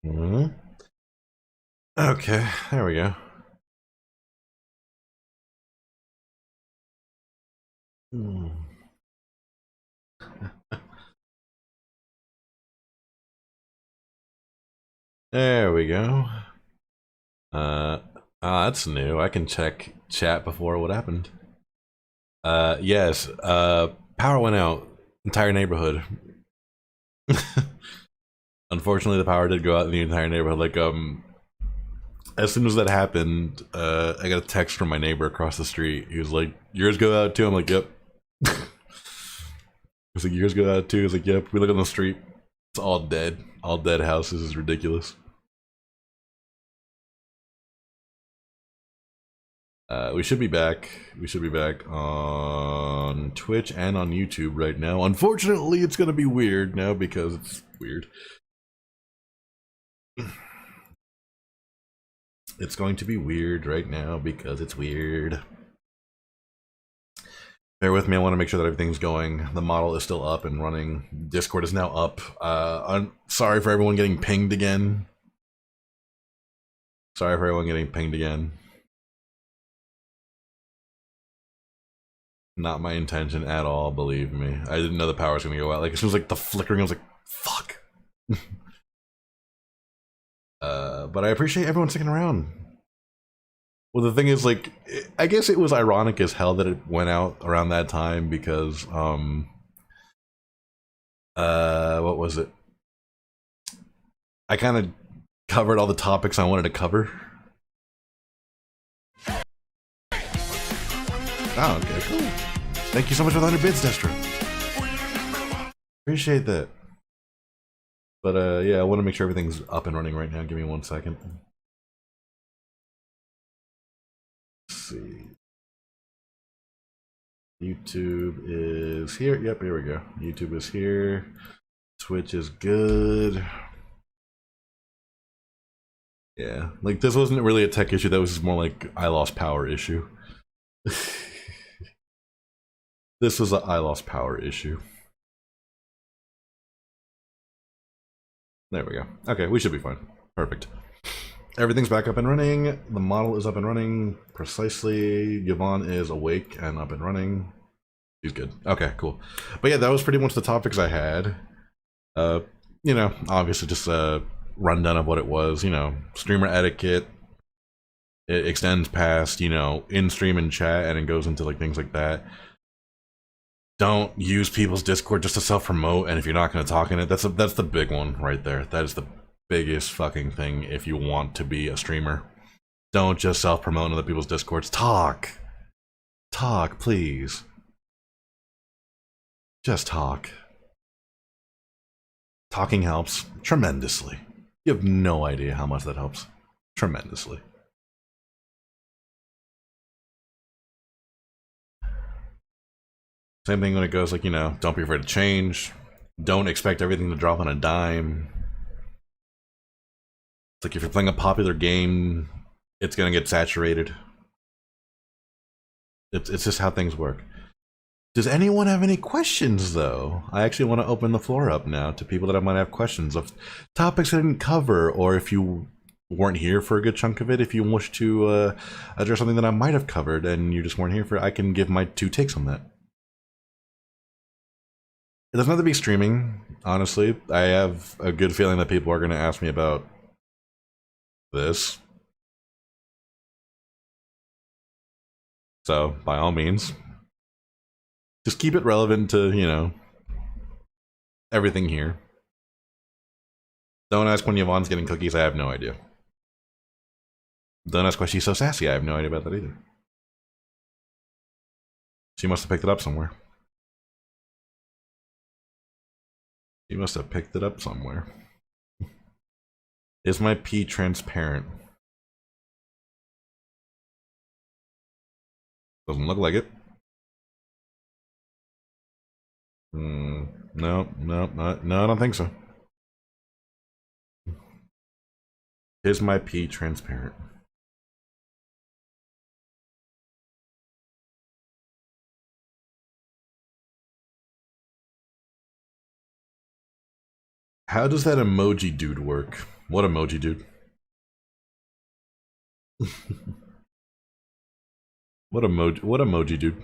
Mhm. Okay, there we go. Hmm. There we go. That's new. I can check chat before what happened. Yes. Power went out. Entire neighborhood. Unfortunately, the power did go out in the entire neighborhood. Like, as soon as that happened, I got a text from my neighbor across the street. He was like, "Yours go out too?" I'm like, "Yep." I was like, "Yours go out too?" I was like, "Yep." We look on the street. It's all dead. All dead houses is ridiculous. We should be back. We should be back on Twitch and on YouTube right now. Unfortunately, it's gonna be weird now because it's weird. It's going to be weird right now because it's weird. Bear with me, I want to make sure that everything's going. The model is still up and running. Discord is now up. I'm sorry for everyone getting pinged again. Sorry for everyone getting pinged again. Not my intention at all, believe me. I didn't know the power was going to go out. Like, as soon as like the flickering, I was like, fuck. But I appreciate everyone sticking around. Well, the thing is, like, I guess it was ironic as hell that it went out around that time because, what was it? I kind of covered all the topics I wanted to cover. Oh, okay, cool. Thank you so much for the 100 bits, Destro. Appreciate that. But, yeah, I want to make sure everything's up and running right now. Give me 1 second. Let's see. YouTube is here. Yep, here we go. YouTube is here. Twitch is good. Yeah, like this wasn't really a tech issue. That was just more like I lost power issue. This was a I lost power issue. There we go. Okay, we should be fine. Perfect. Everything's back up and running. The model is up and running precisely. Yvonne is awake and up and running. She's good. Okay, cool. But yeah, that was pretty much the topics I had. You know, obviously just a rundown of what it was. You know, streamer etiquette. It extends past, you know, in stream and chat, and it goes into like things like that. Don't use people's Discord just to self-promote, and if you're not going to talk in it, that's the big one right there. That is the biggest fucking thing if you want to be a streamer. Don't just self-promote in other people's Discords. Talk, please. Just talk. Talking helps tremendously. You have no idea how much that helps. Tremendously. Same thing when it goes like, you know, don't be afraid to change. Don't expect everything to drop on a dime. It's like if you're playing a popular game, it's gonna get saturated. It's just how things work. Does anyone have any questions, though? I actually want to open the floor up now to people that might have questions of topics I didn't cover, or if you weren't here for a good chunk of it, if you wish to address something that I might have covered and you just weren't here for it, I can give my 2 takes on that. It doesn't have to be streaming, honestly. I have a good feeling that people are going to ask me about this. So, by all means, just keep it relevant to, you know, everything here. Don't ask when Yvonne's getting cookies, I have no idea. Don't ask why she's so sassy, I have no idea about that either. She must have picked it up somewhere. She must have picked it up somewhere. Is my pee transparent? Doesn't look like it. No, no, I don't think so. Is my pee transparent? How does that emoji dude work? What emoji, dude? What emoji, dude?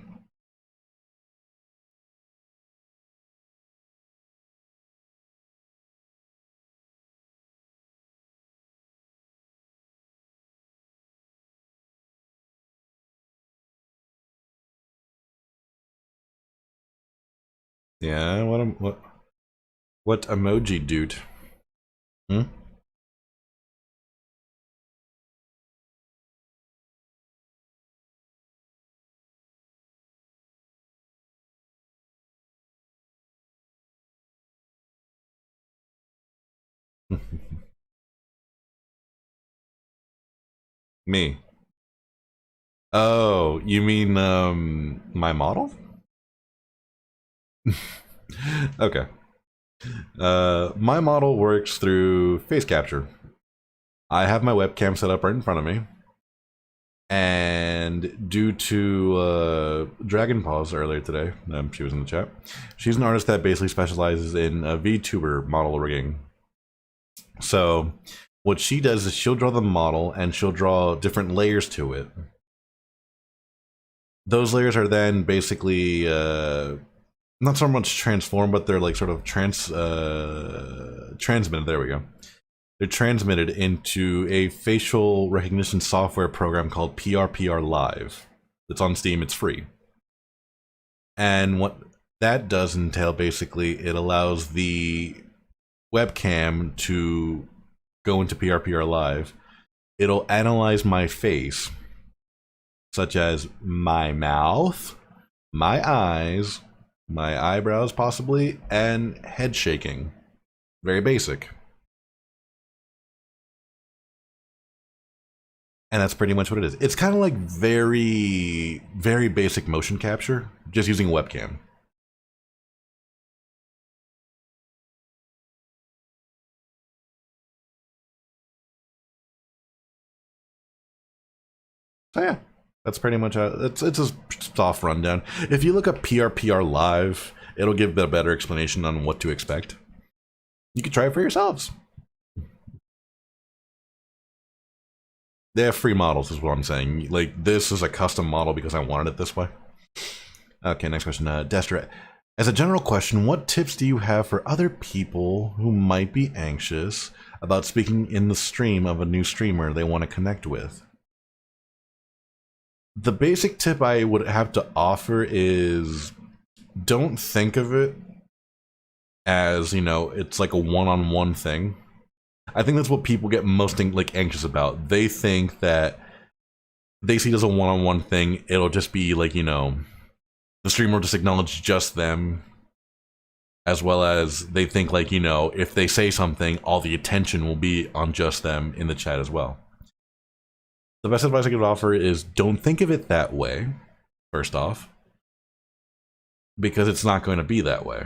Yeah, what emoji, dude? Hmm? Me. Oh, you mean my model? Okay. My model works through face capture. I have my webcam set up right in front of me. And due to Dragon Pause earlier today, she was in the chat. She's an artist that basically specializes in Vtuber model rigging. So what she does is she'll draw the model and she'll draw different layers to it. Those layers are then basically not so much transformed, but they're like sort of transmitted. There we go. They're transmitted into a facial recognition software program called PRPR Live. It's on Steam, it's free. And what that does entail, basically, it allows the webcam to go into PRPR Live. It'll analyze my face, such as my mouth, my eyes, my eyebrows possibly, and head shaking. Very basic. And that's pretty much what it is. It's kind of like very, very basic motion capture, just using a webcam. So yeah, that's pretty much it's a soft rundown. If you look up PRPR Live, it'll give a better explanation on what to expect. You can try it for yourselves. They have free models, is what I'm saying. Like, this is a custom model because I wanted it this way. Okay, next question. Destra, as a general question, what tips do you have for other people who might be anxious about speaking in the stream of a new streamer they want to connect with? The basic tip I would have to offer is don't think of it as, you know, it's like a one-on-one thing. I think that's what people get most like anxious about. They think that they see it as a one-on-one thing. It'll just be like, you know, the streamer will just acknowledge just them, as well as they think like, you know, if they say something, all the attention will be on just them in the chat as well. The best advice I could offer is don't think of it that way, first off, because it's not going to be that way.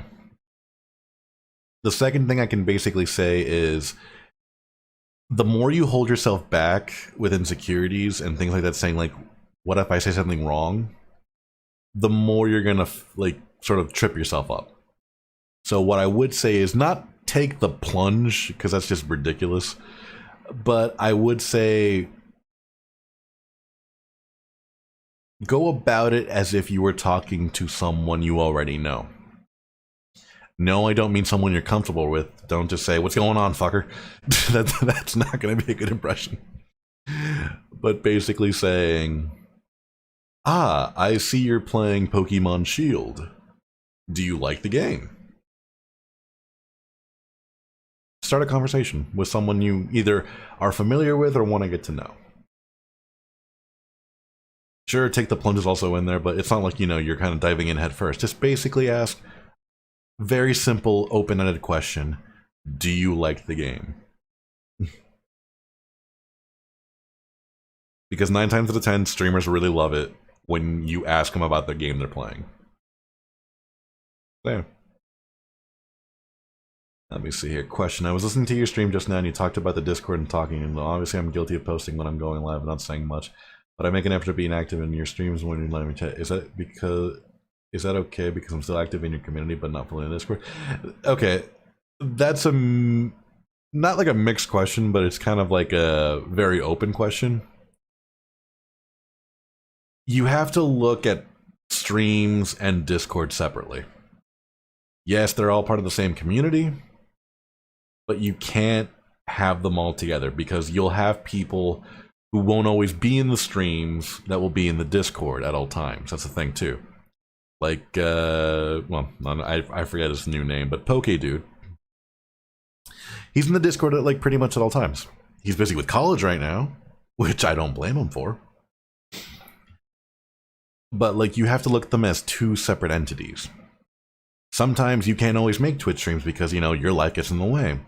The second thing I can basically say is the more you hold yourself back with insecurities and things like that, saying like, what if I say something wrong, the more you're gonna like sort of trip yourself up. So what I would say is not take the plunge, because that's just ridiculous, but I would say go about it as if you were talking to someone you already know. No, I don't mean someone you're comfortable with. Don't just say, what's going on, fucker? That's not going to be a good impression. But basically saying, ah, I see you're playing Pokemon Shield. Do you like the game? Start a conversation with someone you either are familiar with or want to get to know. Sure, take the plunge is also in there, but it's not like, you know, you're kind of diving in head first. Just basically ask, very simple, open-ended question. Do you like the game? Because 9 times out of 10, streamers really love it when you ask them about the game they're playing. So, yeah. Let me see here. Question. I was listening to your stream just now and you talked about the Discord and talking, and obviously I'm guilty of posting when I'm going live and not saying much, but I make an effort to be inactive in your streams when you let me chat. Is that okay because I'm still active in your community but not fully in Discord? Okay, that's not like a mixed question, but it's kind of like a very open question. You have to look at streams and Discord separately. Yes, they're all part of the same community, but you can't have them all together because you'll have people who won't always be in the streams that will be in the Discord at all times. That's the thing too. Like, well, I forget his new name, but Poke Dude. He's in the Discord at like pretty much at all times. He's busy with college right now, which I don't blame him for. But like, you have to look at them as two separate entities. Sometimes you can't always make Twitch streams because, you know, your life gets in the way.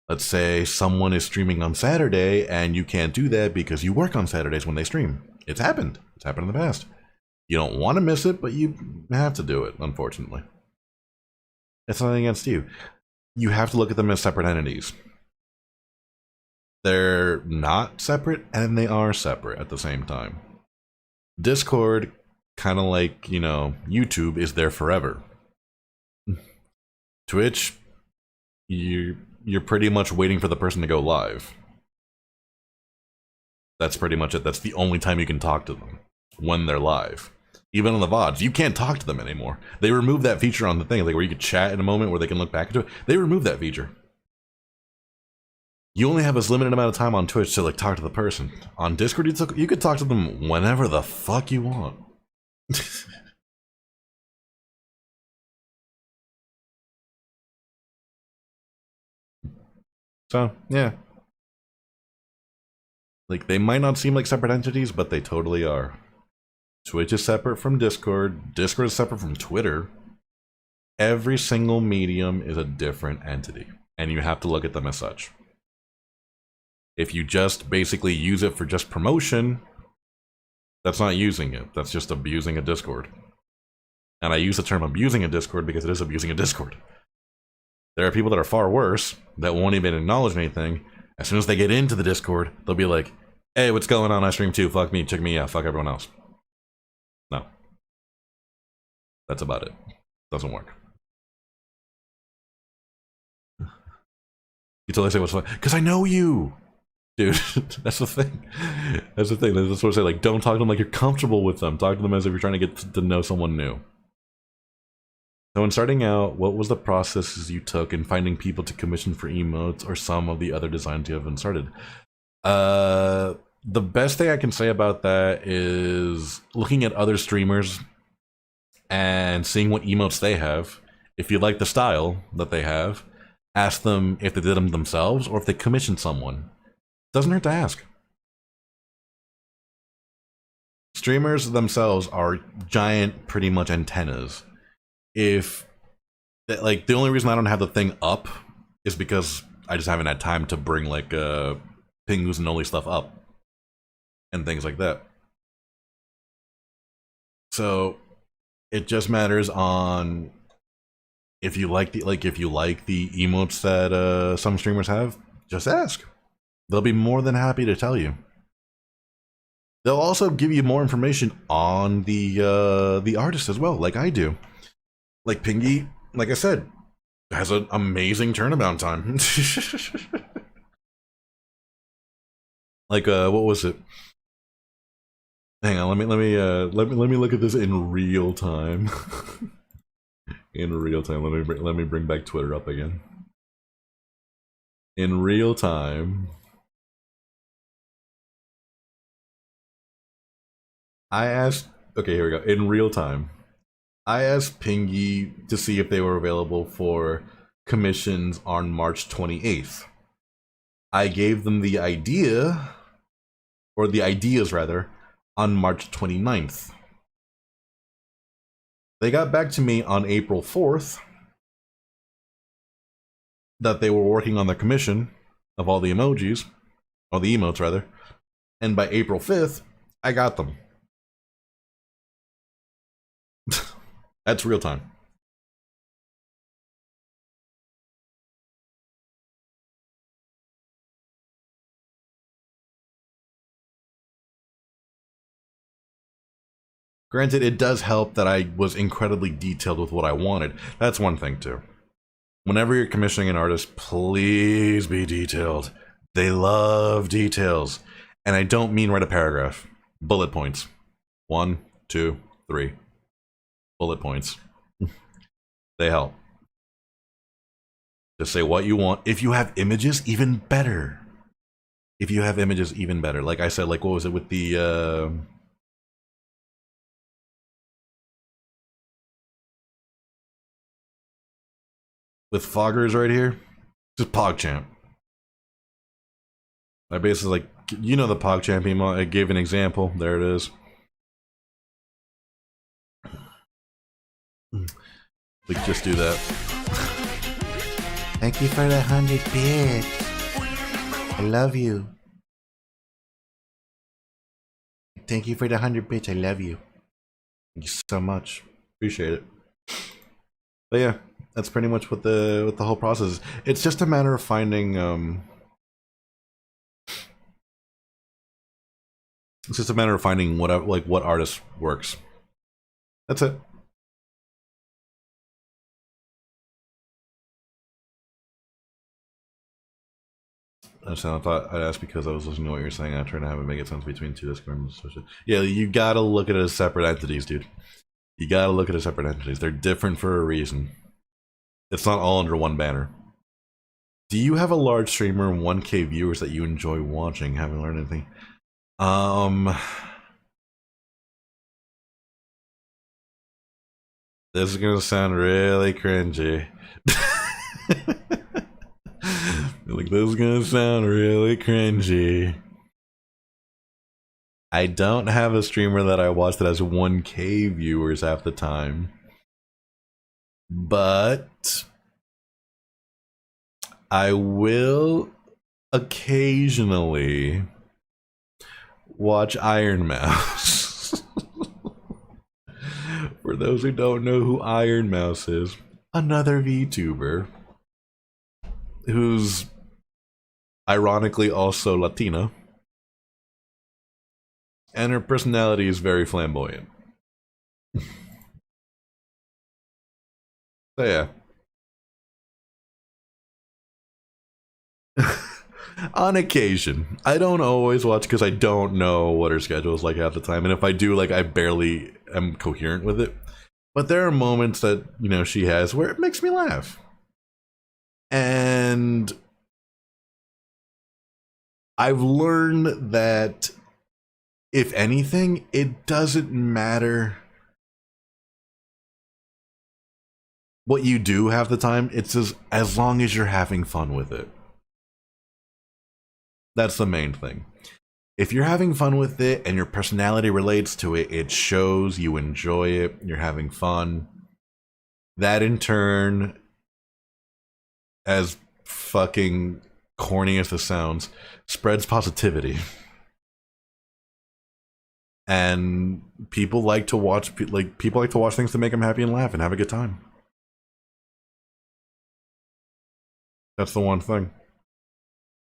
Let's say someone is streaming on Saturday and you can't do that because you work on Saturdays when they stream. It's happened. It's happened in the past. You don't want to miss it, but you have to do it, unfortunately. It's nothing against you. You have to look at them as separate entities. They're not separate and they are separate at the same time. Discord, kind of like, you know, YouTube, is there forever. Twitch, you're pretty much waiting for the person to go live. That's pretty much it. That's the only time you can talk to them, when they're live. Even on the VODs, you can't talk to them anymore. They removed that feature on the thing, like where you could chat in a moment where they can look back into it. They removed that feature. You only have this limited amount of time on Twitch to like talk to the person. On Discord, you could talk to them whenever the fuck you want. So, yeah. Like, they might not seem like separate entities, but they totally are. Twitch is separate from Discord. Discord is separate from Twitter. Every single medium is a different entity, and you have to look at them as such. If you just basically use it for just promotion, that's not using it. That's just abusing a Discord. And I use the term abusing a Discord because it is abusing a Discord. There are people that are far worse that won't even acknowledge anything. As soon as they get into the Discord, they'll be like, hey, what's going on? I stream too. Fuck me. Check me out. Fuck everyone else. No. That's about it. Doesn't work. You totally say what's fun. Because I know you! Dude, that's the thing. That's the thing. That's what I say. Like, don't talk to them like you're comfortable with them. Talk to them as if you're trying to get to know someone new. So when starting out, what was the processes you took in finding people to commission for emotes or some of the other designs you have started? The best thing I can say about that is looking at other streamers and seeing what emotes they have. If you like the style that they have, ask them if they did them themselves or if they commissioned someone. Doesn't hurt to ask. Streamers themselves are giant, pretty much antennas. If, like, the only reason I don't have the thing up is because I just haven't had time to bring, like, Pingus and Noli stuff up. And things like that. So, it just matters on if you like the, emotes that, some streamers have, just ask. They'll be more than happy to tell you. They'll also give you more information on the artist as well, like I do. Like Pingy, like I said, has an amazing turnaround time. Like what was it? Hang on, let me look at this in real time. In real time, let me bring back Twitter up again. In real time, I asked. Okay, here we go. In real time. I asked Pingy to see if they were available for commissions on March 28th. I gave them the idea, or the ideas rather, on March 29th. They got back to me on April 4th that they were working on the commission of all the emojis, or the emotes rather, and by April 5th, I got them. That's real time. Granted, it does help that I was incredibly detailed with what I wanted. That's one thing too. Whenever you're commissioning an artist, please be detailed. They love details. And I don't mean write a paragraph. Bullet points. 1, 2, 3. Bullet points. They help. Just say what you want. If you have images, even better. If you have images, even better. Like I said, like what was it with the with Foggers right here? Just PogChamp. I basically like, you know, the PogChamp email. I gave an example. There it is. Like just do that. Thank you for the 100 bits. I love you. Thank you for the 100 bits. I love you. Thank you so much. Appreciate it. But yeah, that's pretty much what the whole process is. It's just a matter of finding it's just a matter of finding what artist works. That's it. I thought I'd ask because I was listening to what you're saying. I'm trying to have it make sense between two Discords. Yeah, you gotta look at it as separate entities, dude. You gotta look at it as separate entities. They're different for a reason. It's not all under one banner. Do you have a large streamer and 1K viewers that you enjoy watching? Haven't learned anything. This is gonna sound really cringy. Like, this is gonna sound really cringy. I don't have a streamer that I watch that has 1K viewers half the time. But I will occasionally watch Iron Mouse. For those who don't know who Iron Mouse is, another VTuber who's ironically also Latina, and her personality is very flamboyant. So yeah. On occasion. I don't always watch because I don't know what her schedule is like half the time, and if I do, like, I barely am coherent with it. But there are moments that, you know, she has where it makes me laugh. And I've learned that, if anything, it doesn't matter what you do half the time. It's as long as you're having fun with it. That's the main thing. If you're having fun with it and your personality relates to it, it shows you enjoy it, you're having fun. That in turn, as fucking corny as this sounds, spreads positivity. And people like to watch things to make them happy and laugh and have a good time. That's the one thing.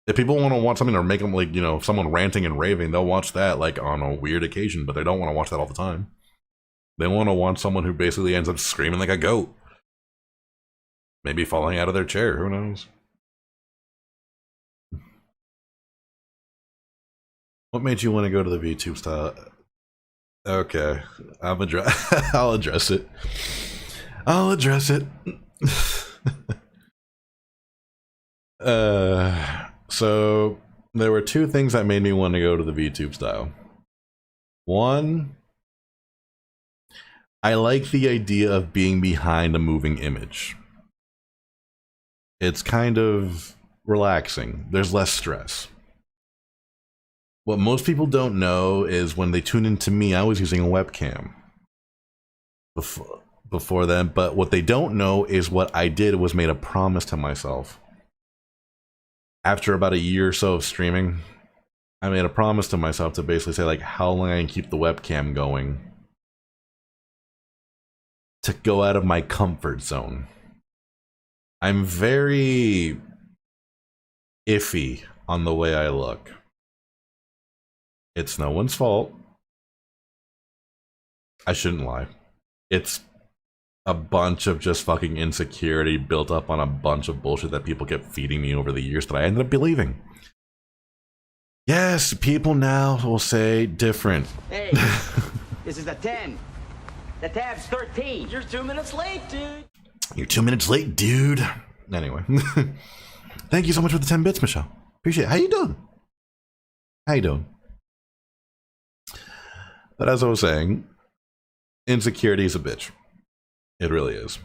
If people want to watch something or make them, like, you know, someone ranting and raving, they'll watch that, like, on a weird occasion, but they don't want to watch that all the time. They want to watch someone who basically ends up screaming like a goat. Maybe falling out of their chair, who knows? What made you want to go to the VTube style? Okay, I'll address it. I'll address it. So there were two things that made me want to go to the VTube style. One, I like the idea of being behind a moving image. It's kind of relaxing. There's less stress. What most people don't know is when they tune into me, I was using a webcam before then, but what they don't know is what I did was made a promise to myself. After about a year or so of streaming, I made a promise to myself to basically say, like, how long I can keep the webcam going to go out of my comfort zone. I'm very iffy on the way I look. It's no one's fault. I shouldn't lie. It's a bunch of just fucking insecurity built up on a bunch of bullshit that people kept feeding me over the years that I ended up believing. Yes, people now will say different. Hey, this is the 10. The tab's 13. You're 2 minutes late, dude. You're 2 minutes late, dude. Anyway. Thank you so much for the 10 bits, Michelle. Appreciate it. How you doing? How you doing? But as I was saying, insecurity is a bitch. It really is.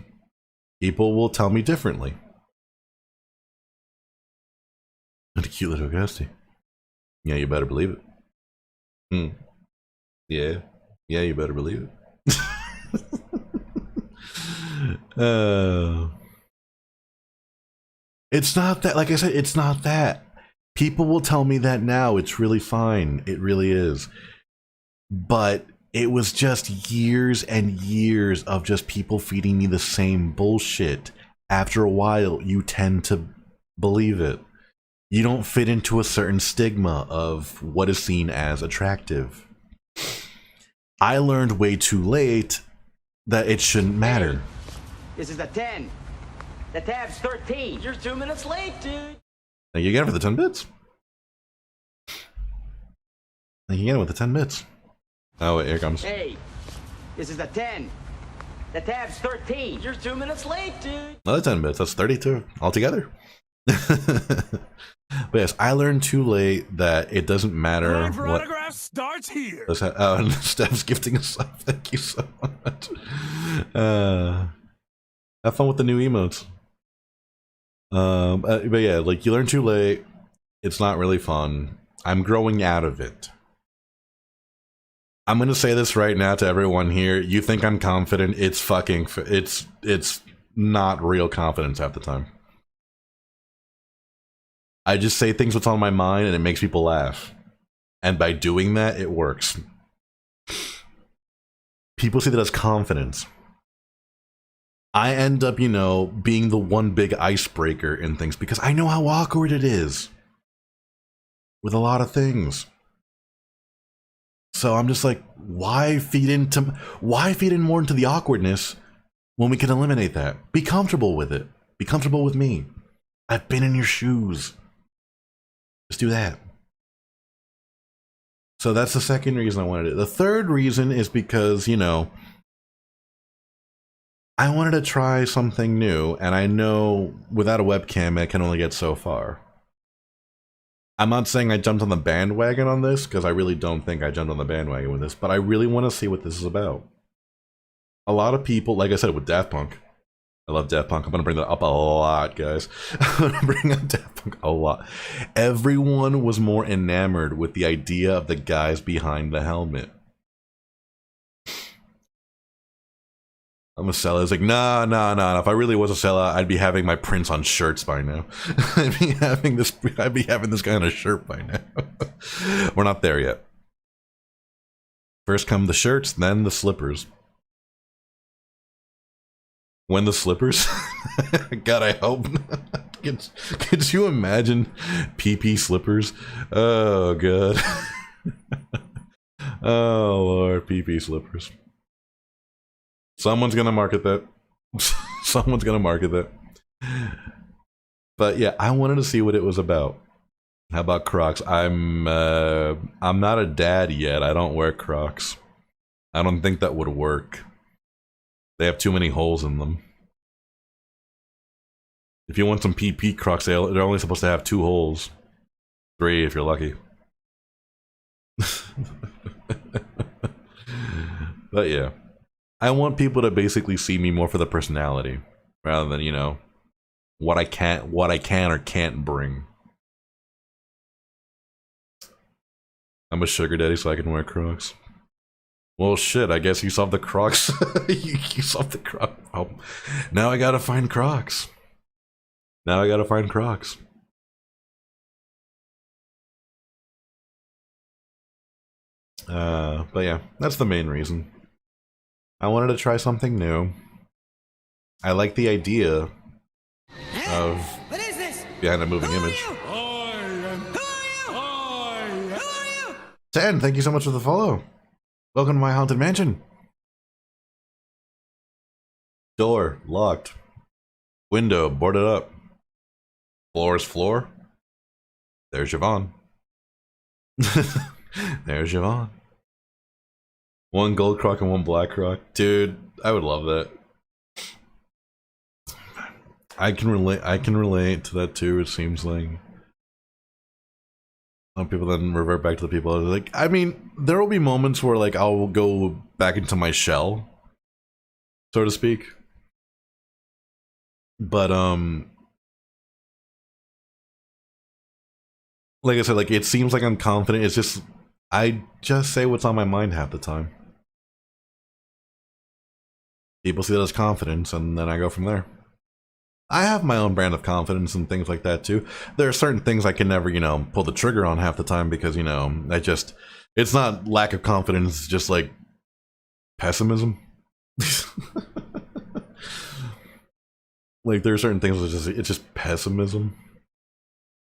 People will tell me differently. What a cute little ghosty. Yeah, you better believe it. Yeah. Yeah, you better believe it. It's not that, like I said, it's not that. People will tell me that now. It's really fine. It really is. But it was just years and years of just people feeding me the same bullshit. After a while, you tend to believe it. You don't fit into a certain stigma of what is seen as attractive. I learned way too late that it shouldn't matter. This is the 10. The tab's 13. You're 2 minutes late, dude. Thank you again for the 10 bits. Thank you again with the 10 bits. Oh, wait, here it comes. Hey, this is the 10. The tab's 13. You're 2 minutes late, dude. Another 10 bits. That's 32 altogether. But yes, I learned too late that it doesn't matter what. Autograph starts here. Oh, and Steph's gifting us up. Thank you so much. Have fun with the new emotes. But yeah, like you learn too late. It's not really fun. I'm growing out of it. I'm gonna say this right now to everyone here. You think I'm confident? It's fucking. It's not real confidence half the time. I just say things what's on my mind and it makes people laugh. And by doing that, it works. People see that as confidence. I end up, you know, being the one big icebreaker in things because I know how awkward it is with a lot of things. So I'm just like, why feed in more into the awkwardness when we can eliminate that? Be comfortable with it. Be comfortable with me. I've been in your shoes. Just do that. So that's the second reason I wanted it. The third reason is because, you know, I wanted to try something new, and I know without a webcam, I can only get so far. I'm not saying I jumped on the bandwagon on this, because I really don't think I jumped on the bandwagon with this, but I really want to see what this is about. A lot of people, like I said, with Daft Punk, I love Daft Punk. I'm going to bring that up a lot, guys. I'm going to bring up Daft Punk a lot. Everyone was more enamored with the idea of the guys behind the helmet. I'm a sellout. It's like, nah. If I really was a sellout, I'd be having my prints on shirts by now. I'd be having this guy on a shirt by now. We're not there yet. First come the shirts, then the slippers. When the slippers? God, I hope not. Could you imagine PP slippers? Oh, God. Oh, Lord, PP slippers. Someone's gonna market that. Someone's gonna market that. But yeah, I wanted to see what it was about. How about Crocs? I'm not a dad yet. I don't wear Crocs. I don't think that would work. They have too many holes in them. If you want some PP Crocs, they're only supposed to have 2 holes. 3 if you're lucky. But yeah. I want people to basically see me more for the personality. Rather than, you know, what I can or can't bring. I'm a sugar daddy so I can wear Crocs. Well, shit, I guess you solved the Crocs. you solved the Crocs. Oh, now I gotta find Crocs. But yeah, that's the main reason. I wanted to try something new. I like the idea of What is this? behind a moving image. Who are you? 10, thank you so much for the follow. Welcome to my haunted mansion. Door locked. Window boarded up. Floor is floor. There's Yvonne. There's Yvonne. One gold croc and one black croc. Dude, I would love that. I can relate to that too, it seems like. Some people then revert back to the people like, I mean, there will be moments where like I'll go back into my shell, so to speak. But like I said, like it seems like I'm confident. It's just I just say what's on my mind half the time. People see that as confidence, and then I go from there. I have my own brand of confidence and things like that too. There are certain things I can never, you know, pull the trigger on half the time because, you know, it's not lack of confidence, it's just like pessimism. Like there are certain things it's just pessimism.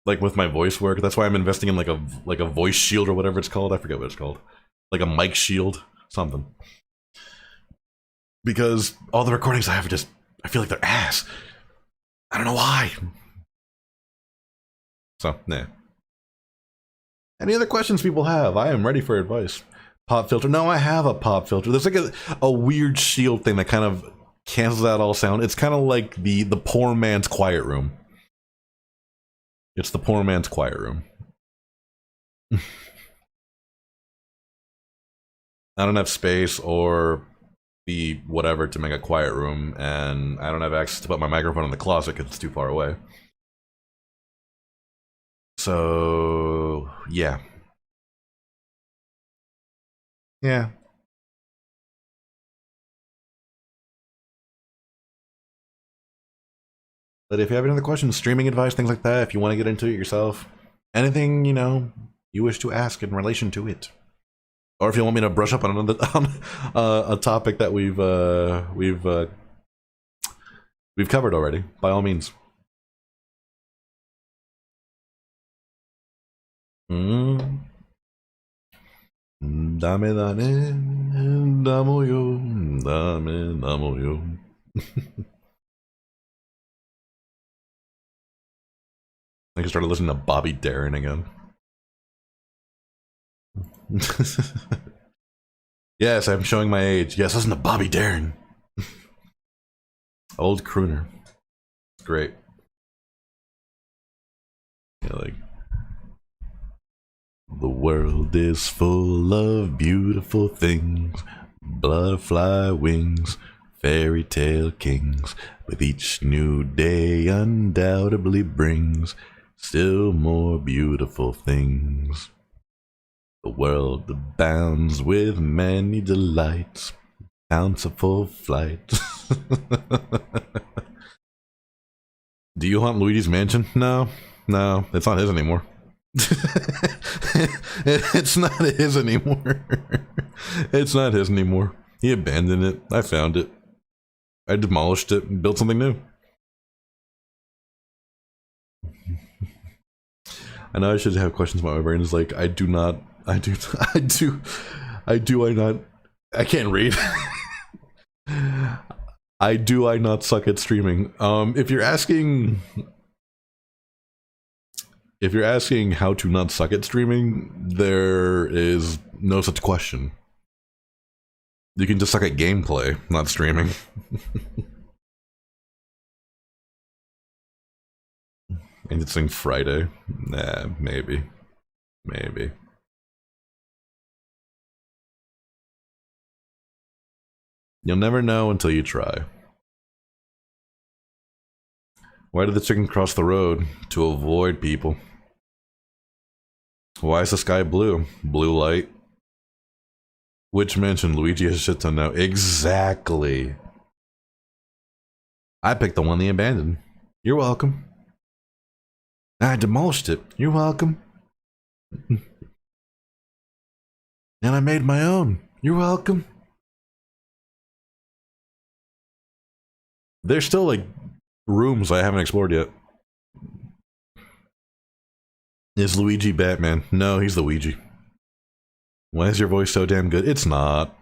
Like with my voice work, that's why I'm investing in like a voice shield or whatever it's called. I forget what it's called. Like a mic shield, something. Because all the recordings I have I feel like they're ass. I don't know why. So, nah. Any other questions people have? I am ready for advice. Pop filter. No, I have a pop filter. There's like a weird shield thing that kind of cancels out all sound. It's kind of like the poor man's quiet room. It's the poor man's quiet room. I don't have space or the whatever to make a quiet room, and I don't have access to put my microphone in the closet because it's too far away. So, yeah. Yeah. But if you have any other questions, streaming advice, things like that, if you want to get into it yourself, anything, you know, you wish to ask in relation to it. Or if you want me to brush up on a topic that we've covered already, by all means. Dame damo yo, damo yo. I started listening to Bobby Darin again. Yes, I'm showing my age. Yes, listen to Bobby Darin. Old crooner. It's great. Yeah, like the world is full of beautiful things, butterfly wings, fairy tale kings, with each new day undoubtedly brings still more beautiful things. The world abounds with many delights, bountiful flight. Do you haunt Luigi's mansion? No, it's not his anymore. It's not his anymore. It's not his anymore. He abandoned it. I found it. I demolished it and built something new. I know I should have questions about my brain. It's like I can't read. I not suck at streaming. If you're asking how to not suck at streaming, there is no such question. You can just suck at gameplay, not streaming. And it's saying Friday. Nah, maybe. You'll never know until you try. Why did the chicken cross the road? To avoid people. Why is the sky blue? Blue light. Which mansion? Luigi has a shit ton now. Exactly. I picked the one they abandoned. You're welcome. I demolished it. You're welcome. And I made my own. You're welcome. There's still like rooms I haven't explored yet. Is Luigi Batman? No, he's the Ouija. Why is your voice so damn good? It's not.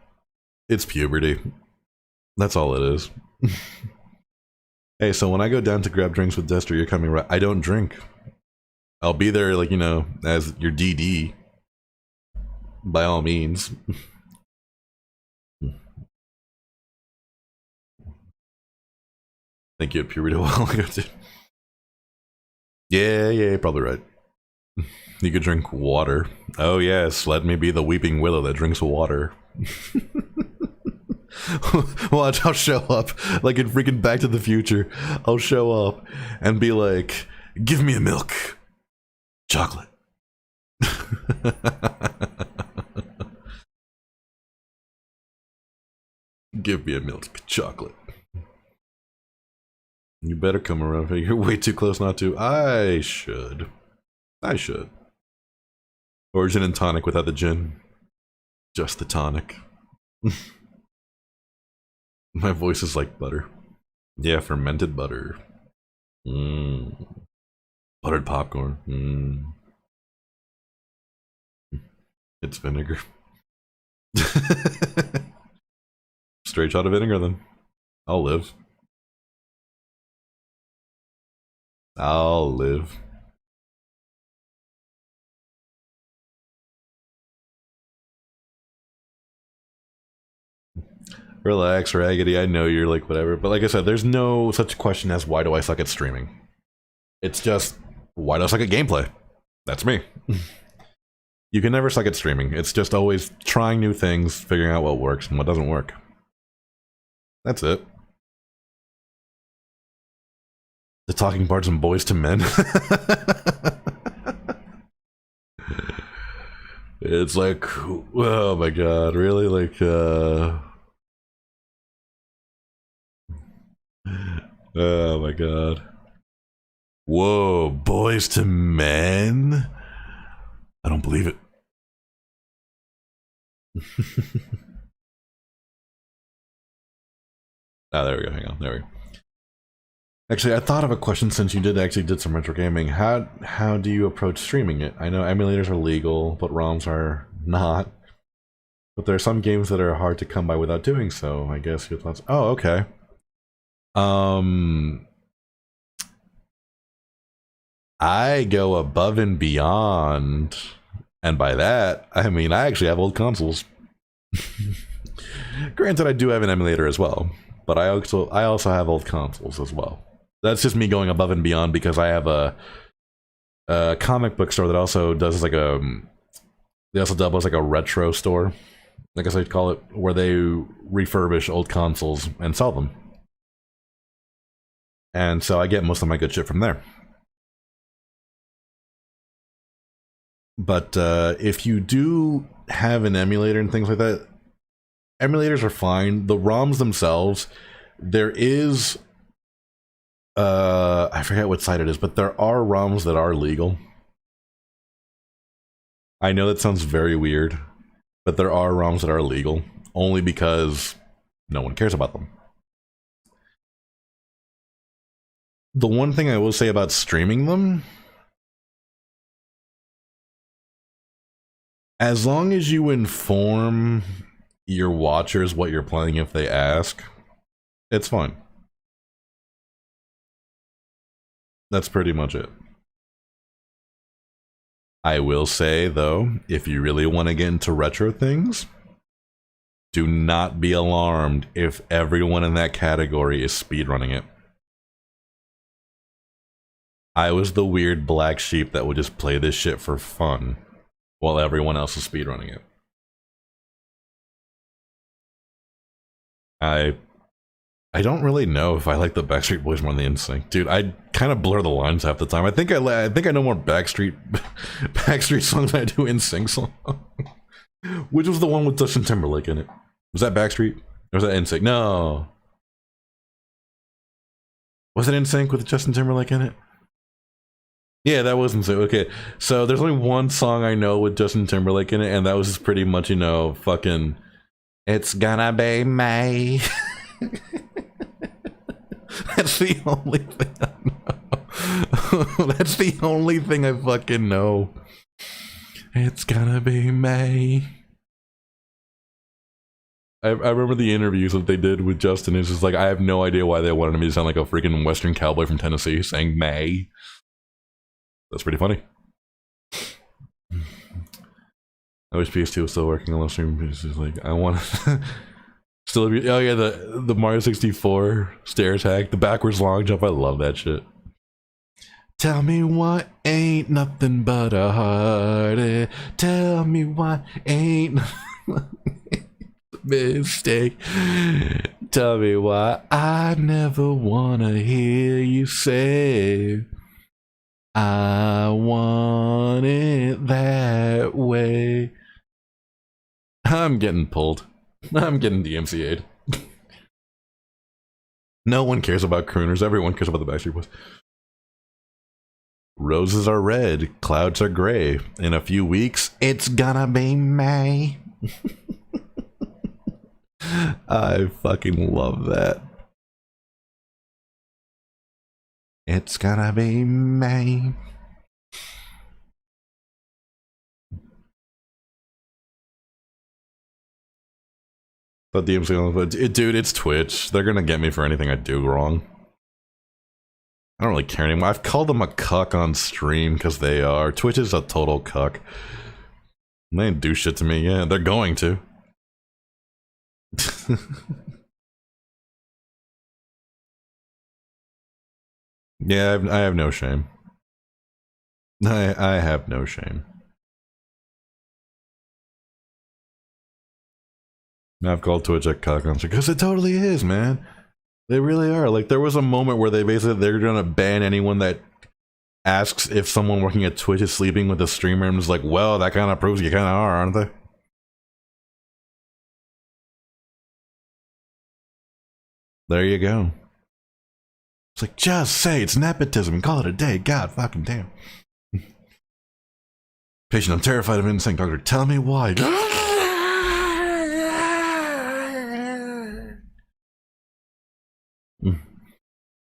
It's puberty. That's all it is. Hey, so when I go down to grab drinks with Dester, you're coming right. I don't drink. I'll be there, like, you know, as your DD. By all means. Thank you, Purity a while ago, too. Yeah, you're probably right. You could drink water. Oh yes, let me be the weeping willow that drinks water. Watch, I'll show up like in freaking Back to the Future. I'll show up and be like, give me a milk. Chocolate. Give me a milk chocolate. You better come around here. You're way too close not to. I should. Or gin and tonic without the gin. Just the tonic. My voice is like butter. Yeah, fermented butter. Buttered popcorn. It's vinegar. Straight shot of vinegar then. I'll live. I'll live. Relax, Raggedy, I know you're like whatever, but like I said, there's no such question as why do I suck at streaming. It's just, why do I suck at gameplay? That's me. You can never suck at streaming. It's just always trying new things, figuring out what works and what doesn't work. That's it. The talking parts and boys to men. It's like, oh my god, really? Like, oh my god. Whoa, boys to men? I don't believe it. Ah, there we go, hang on, there we go. Actually, I thought of a question since you did some retro gaming. How do you approach streaming it? I know emulators are legal, but ROMs are not. But there are some games that are hard to come by without doing so. I guess your thoughts. Oh, okay. I go above and beyond, and by that I mean I actually have old consoles. Granted, I do have an emulator as well, but I also have old consoles as well. That's just me going above and beyond because I have a comic book store that also does like they also double as like a retro store, I guess I'd call it, where they refurbish old consoles and sell them. And so I get most of my good shit from there. But if you do have an emulator and things like that, emulators are fine. The ROMs themselves, there is I forget what site it is, but there are ROMs that are legal. I know that sounds very weird, but there are ROMs that are legal, only because no one cares about them. The one thing I will say about streaming them, as long as you inform your watchers what you're playing if they ask, it's fine. That's pretty much it. I will say, though, if you really want to get into retro things, do not be alarmed if everyone in that category is speedrunning it. I was the weird black sheep that would just play this shit for fun while everyone else is speedrunning it. I don't really know if I like the Backstreet Boys more than the NSYNC. Dude, I kind of blur the lines half the time. I think I know more Backstreet songs than I do NSYNC songs. Which was the one with Justin Timberlake in it? Was that Backstreet? Or was that NSYNC? No. Was it NSYNC with Justin Timberlake in it? Yeah, that was NSYNC. Okay, so there's only one song I know with Justin Timberlake in it, and that was just pretty much, you know, fucking "It's Gonna Be May." That's the only thing I know. That's the only thing I fucking know. It's gonna be May. I remember the interviews that they did with Justin. It's just like, I have no idea why they wanted him to sound like a freaking Western cowboy from Tennessee saying May. That's pretty funny. I wish PS2 was still working on the stream. It's just like, I want to still be. Oh yeah, the Mario 64 stair attack, the backwards long jump. I love that shit. Tell me what ain't nothing but a heartache. Tell me what ain't mistake. Tell me why I never wanna hear you say I want it that way. I'm getting pulled. I'm getting DMCA'd. No one cares about crooners. Everyone cares about the Backstreet Boys. Roses are red, clouds are gray. In a few weeks, it's gonna be May. I fucking love that. It's gonna be May. But DMC, dude, it's Twitch. They're gonna get me for anything I do wrong. I don't really care anymore. I've called them a cuck on stream because they are. Twitch is a total cuck. They didn't do shit to me. Yeah, they're going to. Yeah, I have no shame. I have no shame. I've called Twitch a cuck on stream because it totally is, man. They really are. Like, there was a moment where they're gonna ban anyone that asks if someone working at Twitch is sleeping with a streamer, and is like, well, that kind of proves you kind of are, aren't they? There you go. It's like, just say it's nepotism and call it a day. God fucking damn. Patient, I'm terrified of insane. Doctor, tell me why.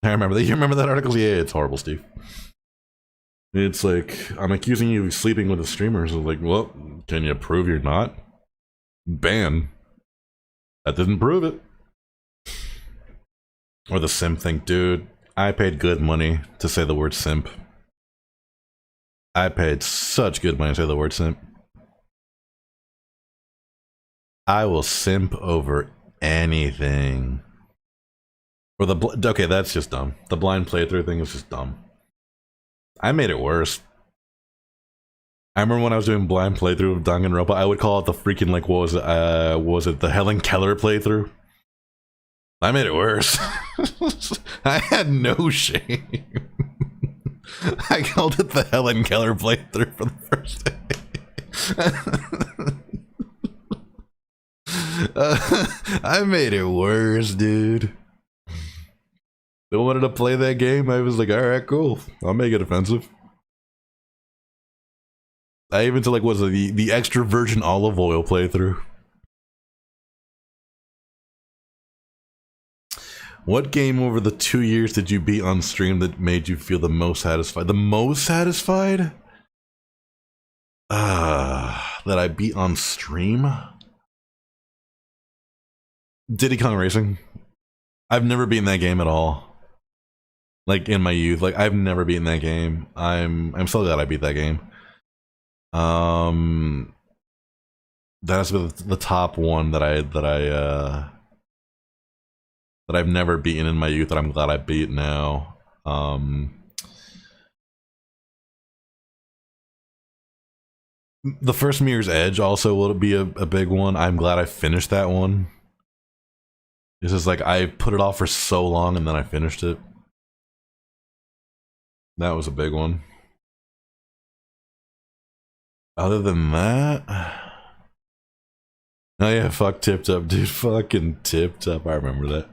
I remember that. You remember that article? Yeah, it's horrible, Steve. It's like, I'm accusing you of sleeping with a streamer. So like, well, can you prove you're not? Ban. That didn't prove it. Or the simp thing. Dude, I paid good money to say the word simp. I paid such good money to say the word simp. I will simp over anything. Or okay, that's just dumb. The blind playthrough thing is just dumb. I made it worse. I remember when I was doing blind playthrough of Danganronpa, I would call it the freaking, like, what was it the Helen Keller playthrough? I made it worse. I had no shame. I called it the Helen Keller playthrough for the first day. I made it worse, dude. They wanted to play that game. I was like, alright, cool. I'll make it offensive. I even did, like, what was it, the extra virgin olive oil playthrough. What game over the 2 years did you beat on stream that made you feel the most satisfied? The most satisfied? That I beat on stream? Diddy Kong Racing. I've never beaten that game at all. Like, in my youth, like, I've never beaten that game. I'm so glad I beat that game. That's the top one that I've never beaten in my youth that I'm glad I beat now. The first Mirror's Edge also will be a big one. I'm glad I finished that one. It's just like, I put it off for so long and then I finished it. That was a big one. Other than that... Oh yeah, fuck Tipped Up, dude. Fucking Tipped Up. I remember that.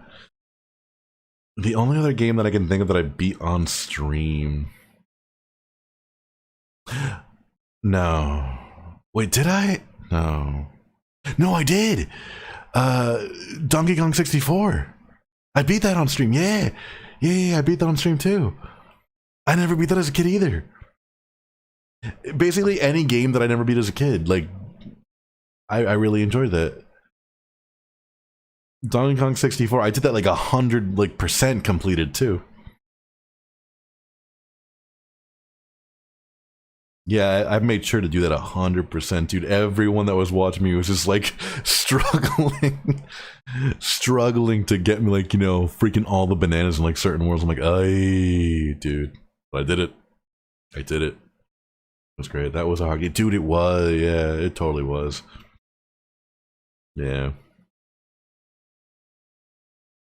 The only other game that I can think of that I beat on stream... No. Wait, did I? No. No, I did! Donkey Kong 64. I beat that on stream, yeah! Yeah, I beat that on stream too. I never beat that as a kid either. Basically, any game that I never beat as a kid, like, I really enjoyed that. Donkey Kong 64, I did that like 100% completed too. Yeah, I made sure to do that 100%, dude. Everyone that was watching me was just like struggling, struggling to get me like, you know, freaking all the bananas in like certain worlds. I'm like, ay, dude. But I did it. I did it. It was great. That was a hard game. Dude, it was. Yeah, it totally was. Yeah.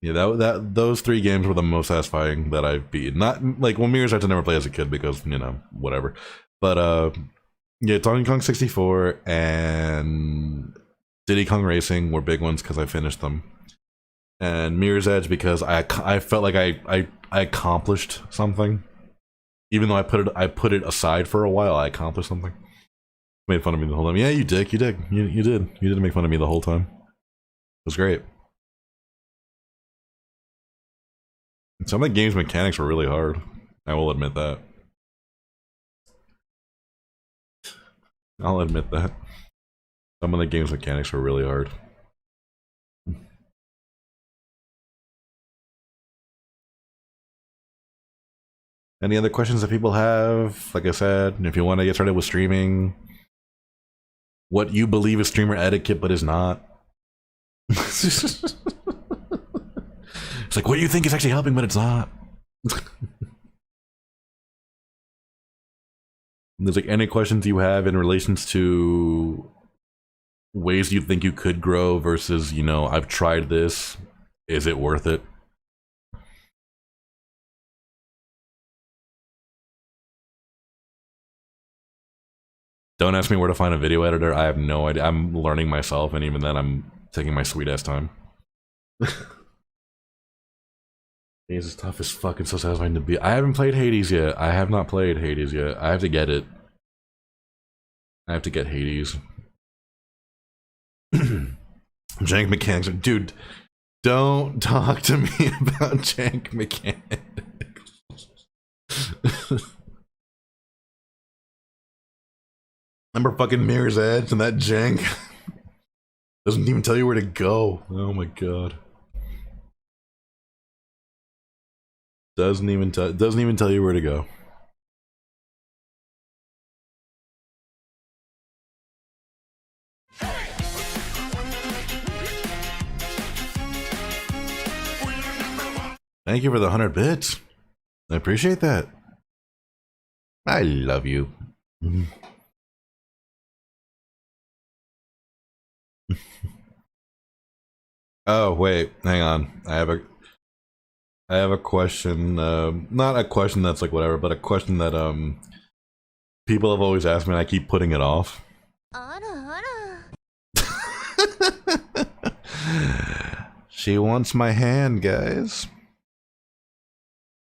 Yeah, those 3 games were the most satisfying that I've beaten. Not like, well, Mirror's Edge I never played as a kid because, you know, whatever. But yeah, Donkey Kong 64 and Diddy Kong Racing were big ones because I finished them, and Mirror's Edge because I felt like I accomplished something, even though I put it aside for a while. I accomplished something. Made fun of me the whole time. Yeah, you did. You did make fun of me the whole time. It was great. Some of the game's mechanics were really hard. I will admit that. I'll admit that. Some of the game's mechanics were really hard. Any other questions that people have? Like I said, if you want to get started with streaming, what you believe is streamer etiquette but is not. It's like, what you think is actually helping, but it's not. There's like any questions you have in relations to ways you think you could grow versus, you know, I've tried this. Is it worth it? Don't ask me where to find a video editor. I have no idea. I'm learning myself, and even then I'm taking my sweet ass time. Hades is tough as fuck and so satisfying to beat. I haven't played Hades yet. I have not played Hades yet. I have to get it. I have to get Hades. Jank mechanics. Dude, don't talk to me about jank mechanics. Remember fucking Mirror's Edge and that jank? Doesn't even tell you where to go. Oh my god. Doesn't even tell you where to go. Thank you for the 100 bits. I appreciate that. I love you. Oh wait, hang on. I have a question. Not a question that's like whatever, but a question that people have always asked me, and I keep putting it off. She wants my hand, guys.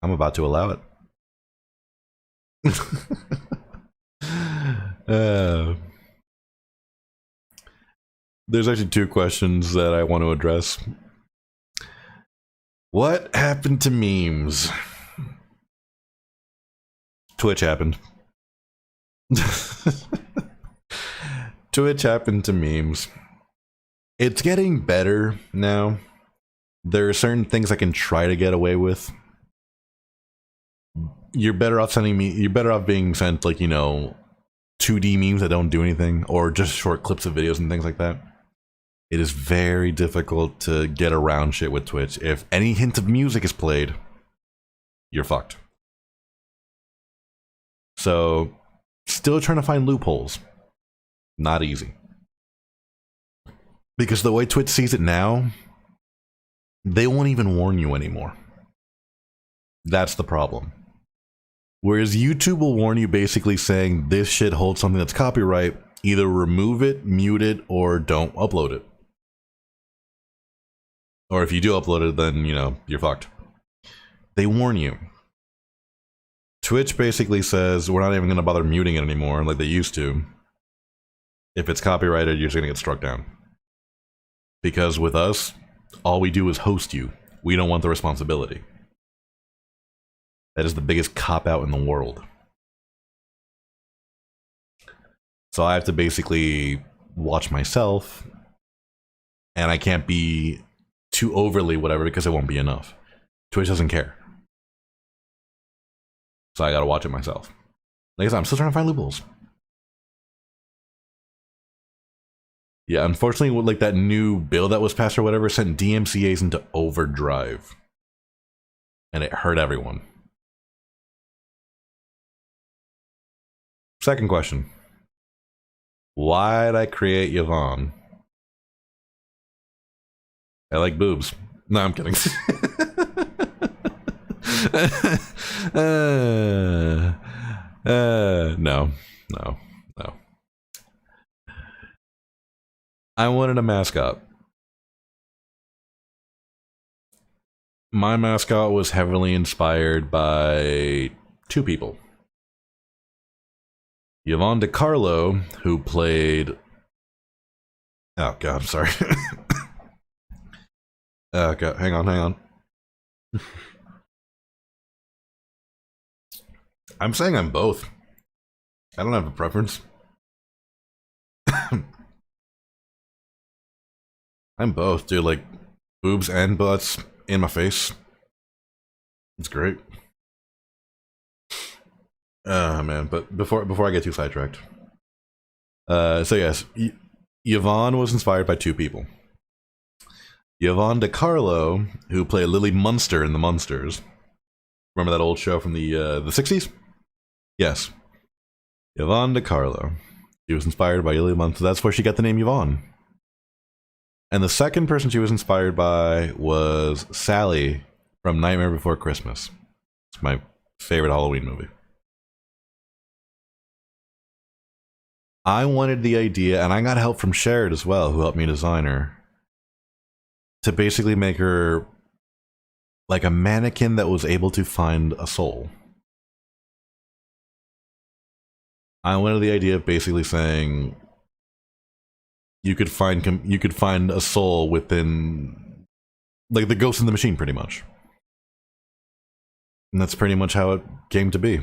I'm about to allow it. There's actually 2 questions that I want to address. What happened to memes? Twitch happened. Twitch happened to memes. It's getting better now. There are certain things I can try to get away with. You're better off being sent, like, you know, 2D memes that don't do anything, or just short clips of videos and things like that. It is very difficult to get around shit with Twitch. If any hint of music is played, you're fucked. So, still trying to find loopholes. Not easy. Because the way Twitch sees it now, they won't even warn you anymore. That's the problem. Whereas YouTube will warn you basically saying this shit holds something that's copyright, either remove it, mute it, or don't upload it. Or if you do upload it, then, you know, you're fucked. They warn you. Twitch basically says, we're not even going to bother muting it anymore like they used to. If it's copyrighted, you're just going to get struck down. Because with us, all we do is host you. We don't want the responsibility. That is the biggest cop-out in the world. So I have to basically watch myself, and I can't be too overly whatever because it won't be enough. Twitch doesn't care. So I gotta watch it myself. Like I said, I'm still trying to find loopholes. Yeah, unfortunately, with like that new bill that was passed or whatever sent DMCA's into overdrive. And it hurt everyone. Second question. Why'd I create Yvonne? I like boobs. No, I'm kidding. No. I wanted a mascot. My mascot was heavily inspired by two people. Yvonne DiCarlo, who played... Oh, God, I'm sorry. Oh, God, hang on. I'm saying I'm both. I don't have a preference. I'm both, dude. Like, boobs and butts in my face. It's great. Oh, man. But before I get too sidetracked. So yes, Yvonne was inspired by two people. Yvonne DiCarlo, who played Lily Munster in The Munsters. Remember that old show from the 60s? Yes. Yvonne DiCarlo. She was inspired by Lily Munster. That's where she got the name Yvonne. And the second person she was inspired by was Sally from Nightmare Before Christmas. It's my favorite Halloween movie. I wanted the idea, and I got help from Sherrod as well, who helped me design her, to basically make her like a mannequin that was able to find a soul. I wanted the idea of basically saying you could find a soul within, like, the Ghost in the Machine, pretty much. And that's pretty much how it came to be.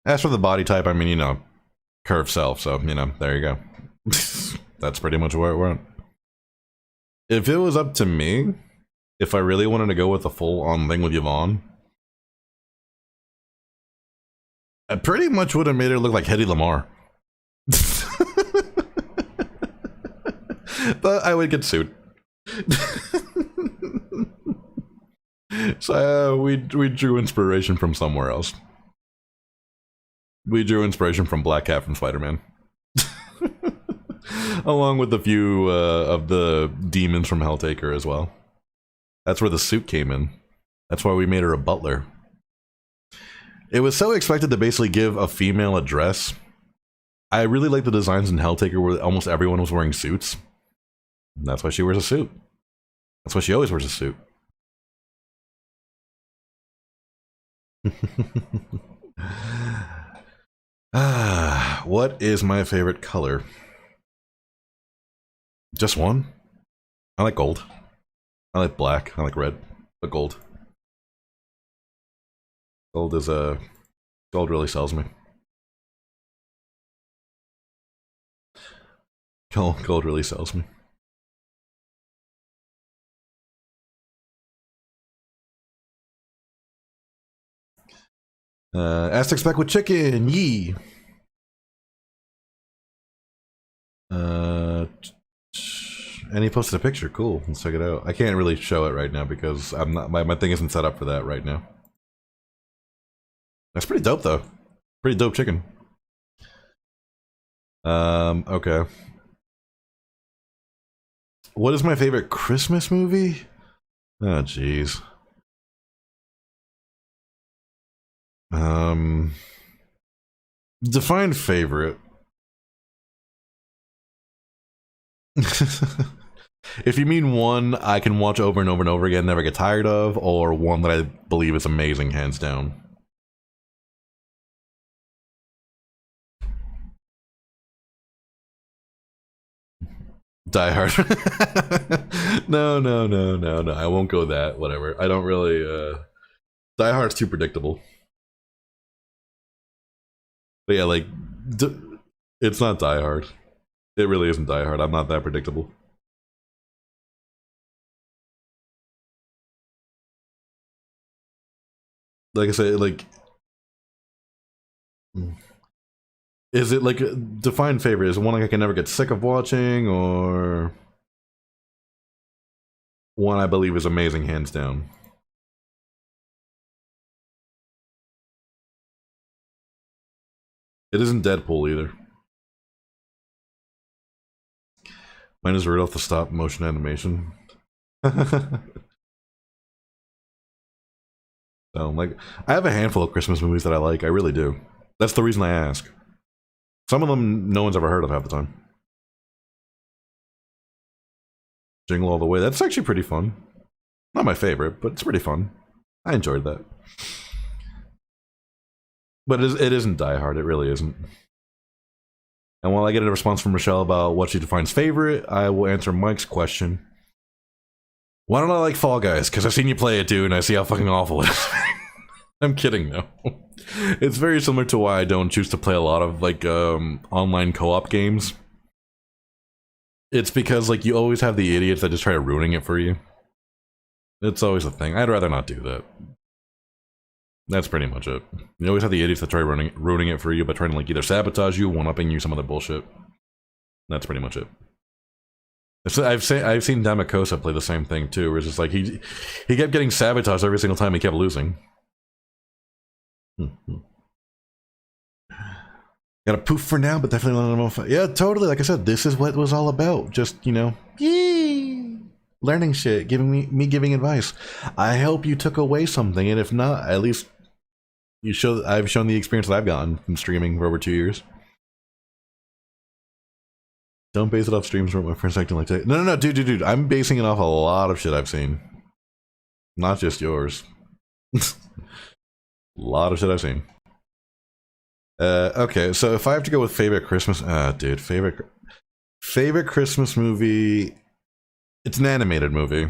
As for the body type, I mean, you know, curved self, so, you know, there you go. That's pretty much where it went. If it was up to me, if I really wanted to go with a full-on thing with Yvonne, I pretty much would have made her look like Hedy Lamarr. But I would get sued. So we drew inspiration from somewhere else. We drew inspiration from Black Cat from Spider-Man. Along with a few of the demons from Helltaker as well. That's where the suit came in. That's why we made her a butler. It was so expected to basically give a female a dress. I really like the designs in Helltaker where almost everyone was wearing suits. And that's why she wears a suit. That's why she always wears a suit. What is my favorite color? Just one? I like gold. I like black. I like red. But gold. Gold is gold really sells me. Gold really sells me. Aztec Spec with chicken, yee! And he posted a picture, cool, let's check it out. I can't really show it right now because I'm not, my thing isn't set up for that right now. That's pretty dope though. Pretty dope chicken. Okay. What is my favorite Christmas movie? Oh, jeez. Define favorite. If you mean one I can watch over and over and over again, never get tired of, or one that I believe is amazing, hands down. Die Hard. No, I won't go that, whatever. I don't really, Die Hard's too predictable. But yeah, like, it's not Die Hard. It really isn't Die Hard. I'm not that predictable. like I said, like, is it like a defined favorite? Is it one like I can never get sick of watching, or one I believe is amazing, hands down? It isn't Deadpool either. Mine is Rudolph the stop motion animation. So, like, I have a handful of Christmas movies that I like. I really do. That's the reason I ask. Some of them no one's ever heard of half the time. Jingle All the Way. That's actually pretty fun. Not my favorite, but it's pretty fun. I enjoyed that. But it isn't Die Hard. It really isn't. And while I get a response from Michelle about what she defines favorite, I will answer Mike's question. Why don't I like Fall Guys? Because I've seen you play it, dude, and I see how fucking awful it is. I'm kidding, though. It's very similar to why I don't choose to play a lot of, like, online co-op games. It's because, like, you always have the idiots that just try ruining it for you. It's always a thing. I'd rather not do that. That's pretty much it. You always have the idiots that try ruining it for you by trying to, like, either sabotage you, one-upping you, some other bullshit. That's pretty much it. I've seen Damakosa play the same thing too, where it's just like he kept getting sabotaged every single time he kept losing. Got a poof for now, but definitely not enough. Yeah, totally. Like I said, this is what it was all about. Just, you know, yee, learning shit, giving me giving advice. I hope you took away something, and if not, at least I've shown the experience that I've gotten from streaming for over 2 years. Don't base it off streams where my friends acting like that. No, dude. I'm basing it off a lot of shit I've seen. Not just yours. A lot of shit I've seen. Okay, so if I have to go with favorite Christmas... dude, favorite Christmas movie... It's an animated movie.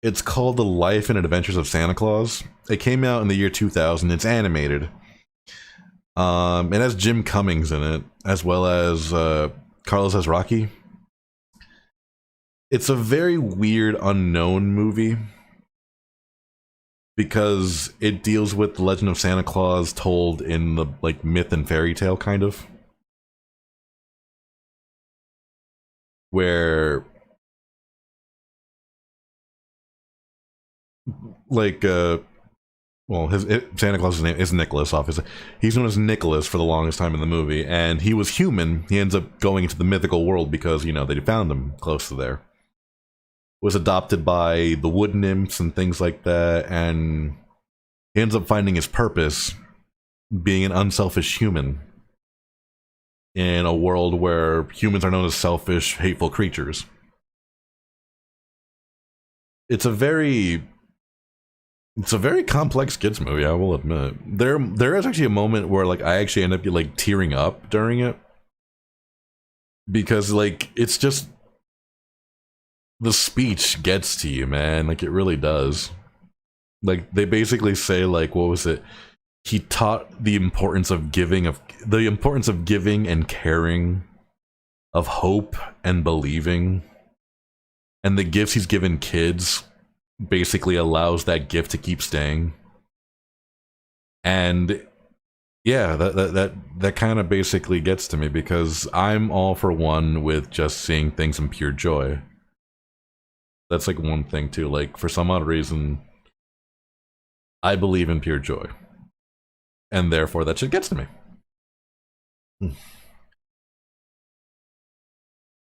It's called The Life and Adventures of Santa Claus. It came out in the year 2000. It's animated. It has Jim Cummings in it, as well as Carlos as Rocky. It's a very weird, unknown movie because it deals with the legend of Santa Claus told in the like myth and fairy tale kind of, where like well, Santa Claus's name is Nicholas, obviously. He's known as Nicholas for the longest time in the movie, and he was human. He ends up going into the mythical world because, you know, they found him close to there. Was adopted by the wood nymphs and things like that, and he ends up finding his purpose being an unselfish human in a world where humans are known as selfish, hateful creatures. It's a very complex kids movie, I will admit. There is actually a moment where like I actually end up like tearing up during it because like it's just the speech gets to you, man. Like it really does. Like they basically say like what was it? He taught the importance of giving and caring, of hope and believing, and the gifts he's given kids basically allows that gift to keep staying. And yeah, that kind of basically gets to me because I'm all for one with just seeing things in pure joy. That's like one thing too. Like for some odd reason, I believe in pure joy, and therefore that shit gets to me.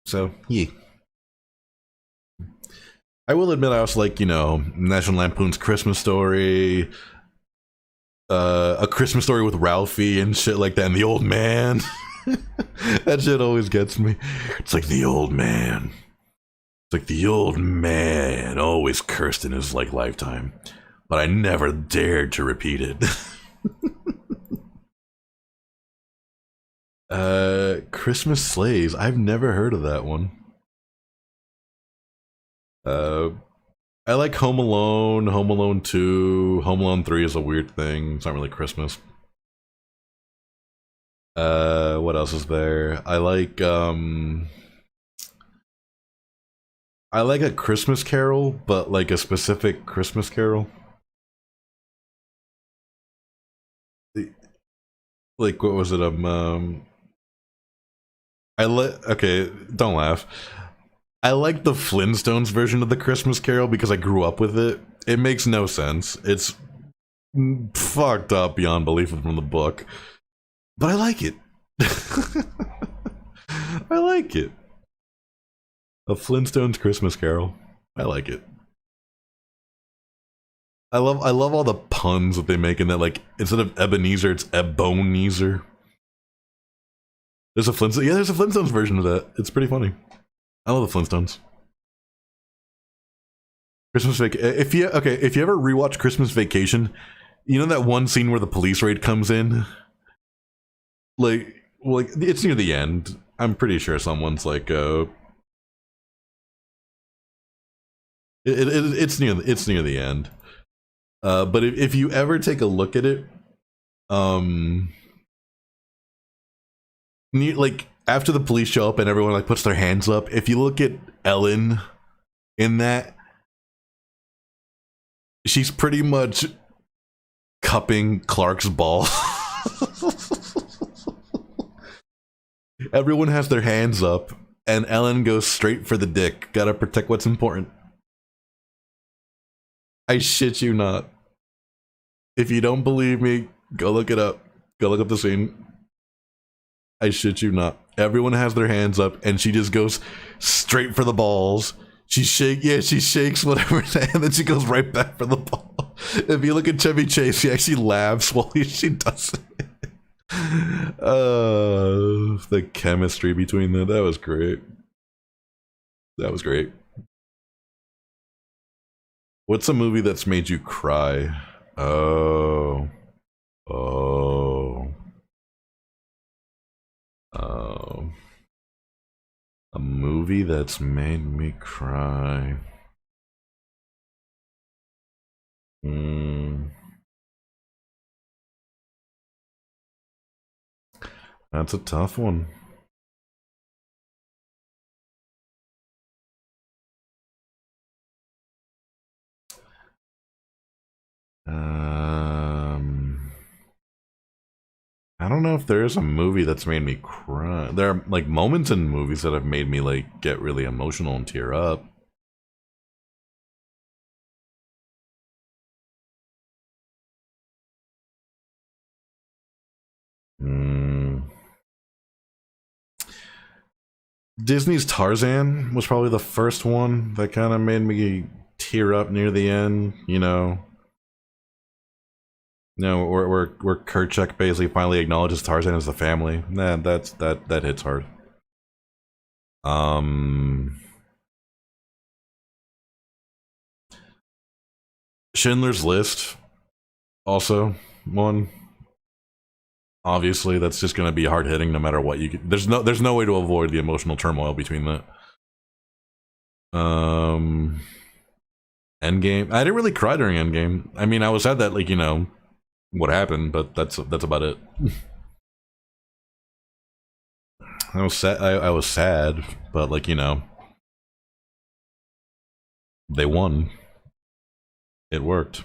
So yeah. I will admit I also like, you know, National Lampoon's Christmas Story, A Christmas Story with Ralphie and shit like that, and The Old Man. That shit always gets me. It's like the old man. It's like the old man always cursed in his like lifetime, but I never dared to repeat it. Christmas Sleighs. I've never heard of that one. I like Home Alone, Home Alone 2, Home Alone 3 is a weird thing. It's not really Christmas. What else is there? I like A Christmas Carol, but like a specific Christmas Carol. like what was it? Okay, don't laugh. I like the Flintstones version of the Christmas Carol because I grew up with it. It makes no sense. It's fucked up beyond belief from the book, but I like it. I like it. A Flintstones Christmas Carol. I like it. I love all the puns that they make in that. Like instead of Ebenezer, it's Ebonezer. There's a Flintstones version of that. It's pretty funny. I love the Flintstones. Christmas Vacation. If you ever rewatch Christmas Vacation, you know that one scene where the police raid comes in. Like it's near the end. I'm pretty sure someone's like, it's near the end. But if you ever take a look at it, like after the police show up and everyone like puts their hands up, if you look at Ellen in that, she's pretty much cupping Clark's ball. Everyone has their hands up and Ellen goes straight for the dick. Gotta protect what's important. I shit you not. If you don't believe me, go look it up. Go look up the scene. I shit you not. Everyone has their hands up, and she just goes straight for the balls. She shakes whatever, and then she goes right back for the ball. If you look at Chevy Chase, he actually laughs while she does it. The chemistry between them, that was great. That was great. What's a movie that's made you cry? Oh. A movie that's made me cry. That's a tough one. I don't know if there is a movie that's made me cry. There are like moments in movies that have made me like get really emotional and tear up. Disney's Tarzan was probably the first one that kind of made me tear up near the end, you know. No, where Kerchak basically finally acknowledges Tarzan as the family. Nah, that hits hard. Schindler's List, also one. Obviously, that's just going to be hard hitting no matter what you can. There's no way to avoid the emotional turmoil between that. Endgame. I didn't really cry during Endgame. I mean, I was sad that like you know what happened, but that's about it. I was sad. I was sad, but like you know, they won. It worked.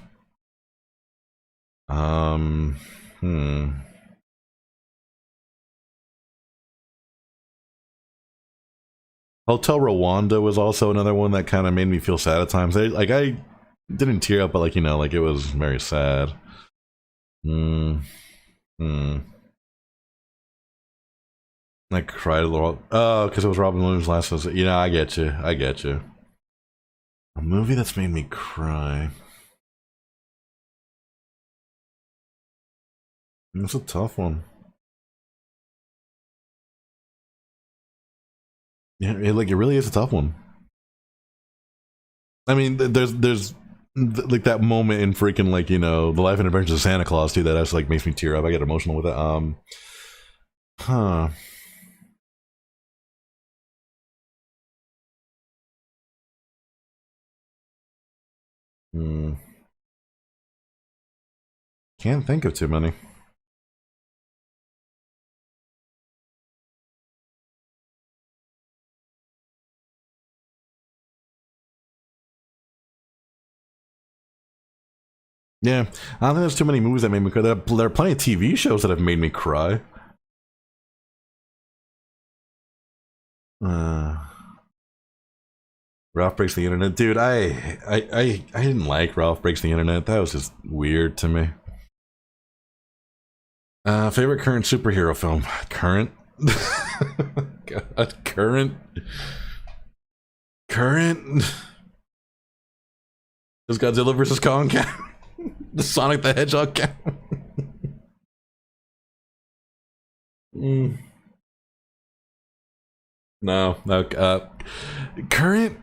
Hotel Rwanda was also another one that kind of made me feel sad at times. I didn't tear up, but like you know, like it was very sad. I cried a little. Oh, because it was Robin Williams' last visit. You know, I get you. I get you. A movie that's made me cry. That's a tough one. Yeah, it really is a tough one. I mean, there's like that moment in freaking like you know the Life and Adventures of Santa Claus too that actually like makes me tear up. I get emotional with it. Huh. Can't think of too many. Yeah, I don't think there's too many movies that made me cry. There are plenty of TV shows that have made me cry. Ralph Breaks the Internet, dude. I didn't like Ralph Breaks the Internet. That was just weird to me. Favorite current superhero film? Current? God, current? Current? Does Godzilla vs. Kong count? Does Sonic the Hedgehog count? No. Current?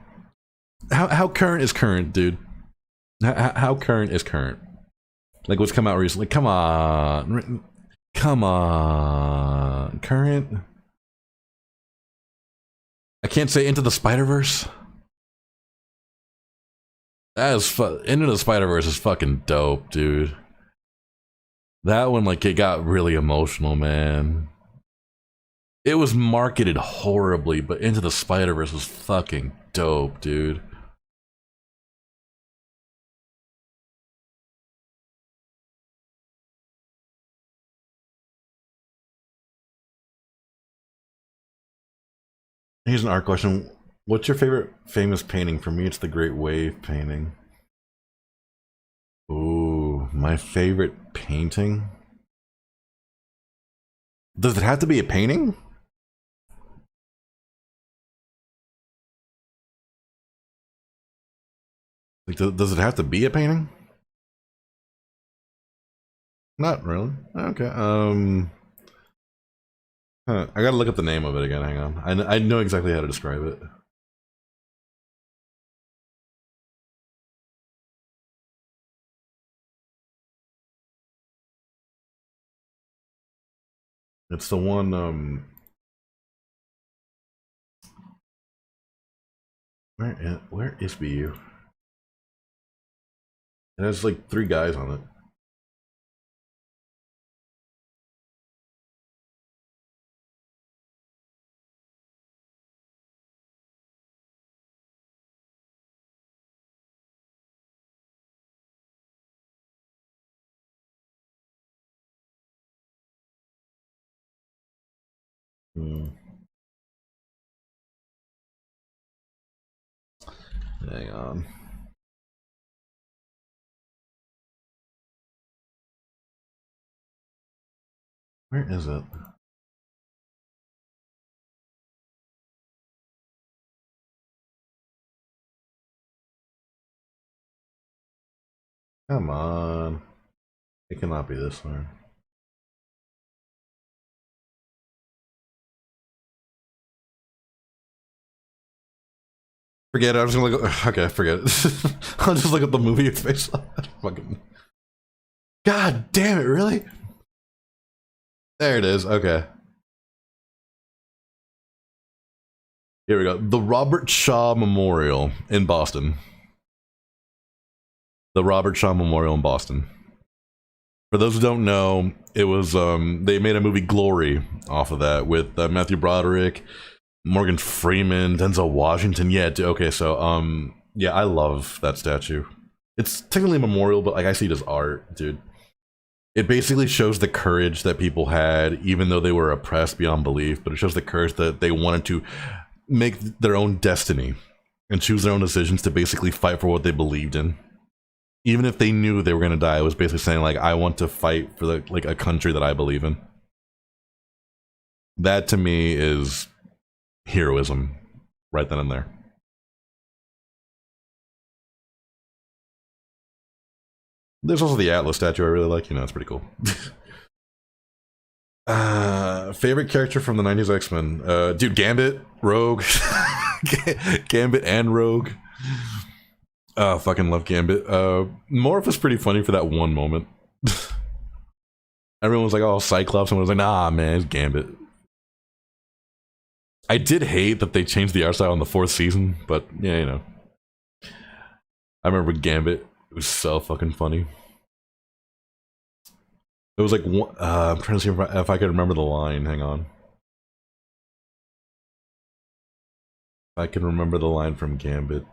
How current is current, dude? How current is current? Like what's come out recently? Come on. Come on. Current? I can't say Into the Spider-Verse. That is Into the Spider-Verse is fucking dope, dude. That one, like, it got really emotional, man. It was marketed horribly, but Into the Spider-Verse was fucking dope, dude. Here's an art question. What's your favorite famous painting? For me, it's the Great Wave painting. Ooh, my favorite painting? Does it have to be a painting? Like, does it have to be a painting? Not really. Okay. I gotta look up the name of it again. Hang on. I know exactly how to describe it. It's the one. Where is BU? It has like 3 guys on it. Hang on. Where is it? Come on. It cannot be this one. Forget it. I'm just gonna look. Okay, forget it. I'll just look at the movie it's based on. Fucking. God damn it! Really? There it is. Okay. Here we go. The Robert Shaw Memorial in Boston. The Robert Shaw Memorial in Boston. For those who don't know, it was they made a movie Glory off of that with Matthew Broderick, Morgan Freeman, Denzel Washington. Yeah, okay, so yeah, I love that statue. It's technically a memorial, but like I see it as art, dude. It basically shows the courage that people had, even though they were oppressed beyond belief, but it shows the courage that they wanted to make their own destiny and choose their own decisions to basically fight for what they believed in. Even if they knew they were going to die, it was basically saying, like, I want to fight for like a country that I believe in. That, to me, is heroism right then and there. There's also the Atlas statue I really like. You know, it's pretty cool. Favorite character from the 90s X-Men? Dude, Gambit, Rogue. Gambit and Rogue. Oh, fucking love Gambit. Morph was pretty funny for that one moment. Everyone was like, oh, Cyclops. And I was like, nah, man, it's Gambit. I did hate that they changed the art style in the 4th season, but yeah, you know. I remember Gambit. It was so fucking funny. It was like, I'm trying to see if I could remember the line. Hang on. If I can remember the line from Gambit.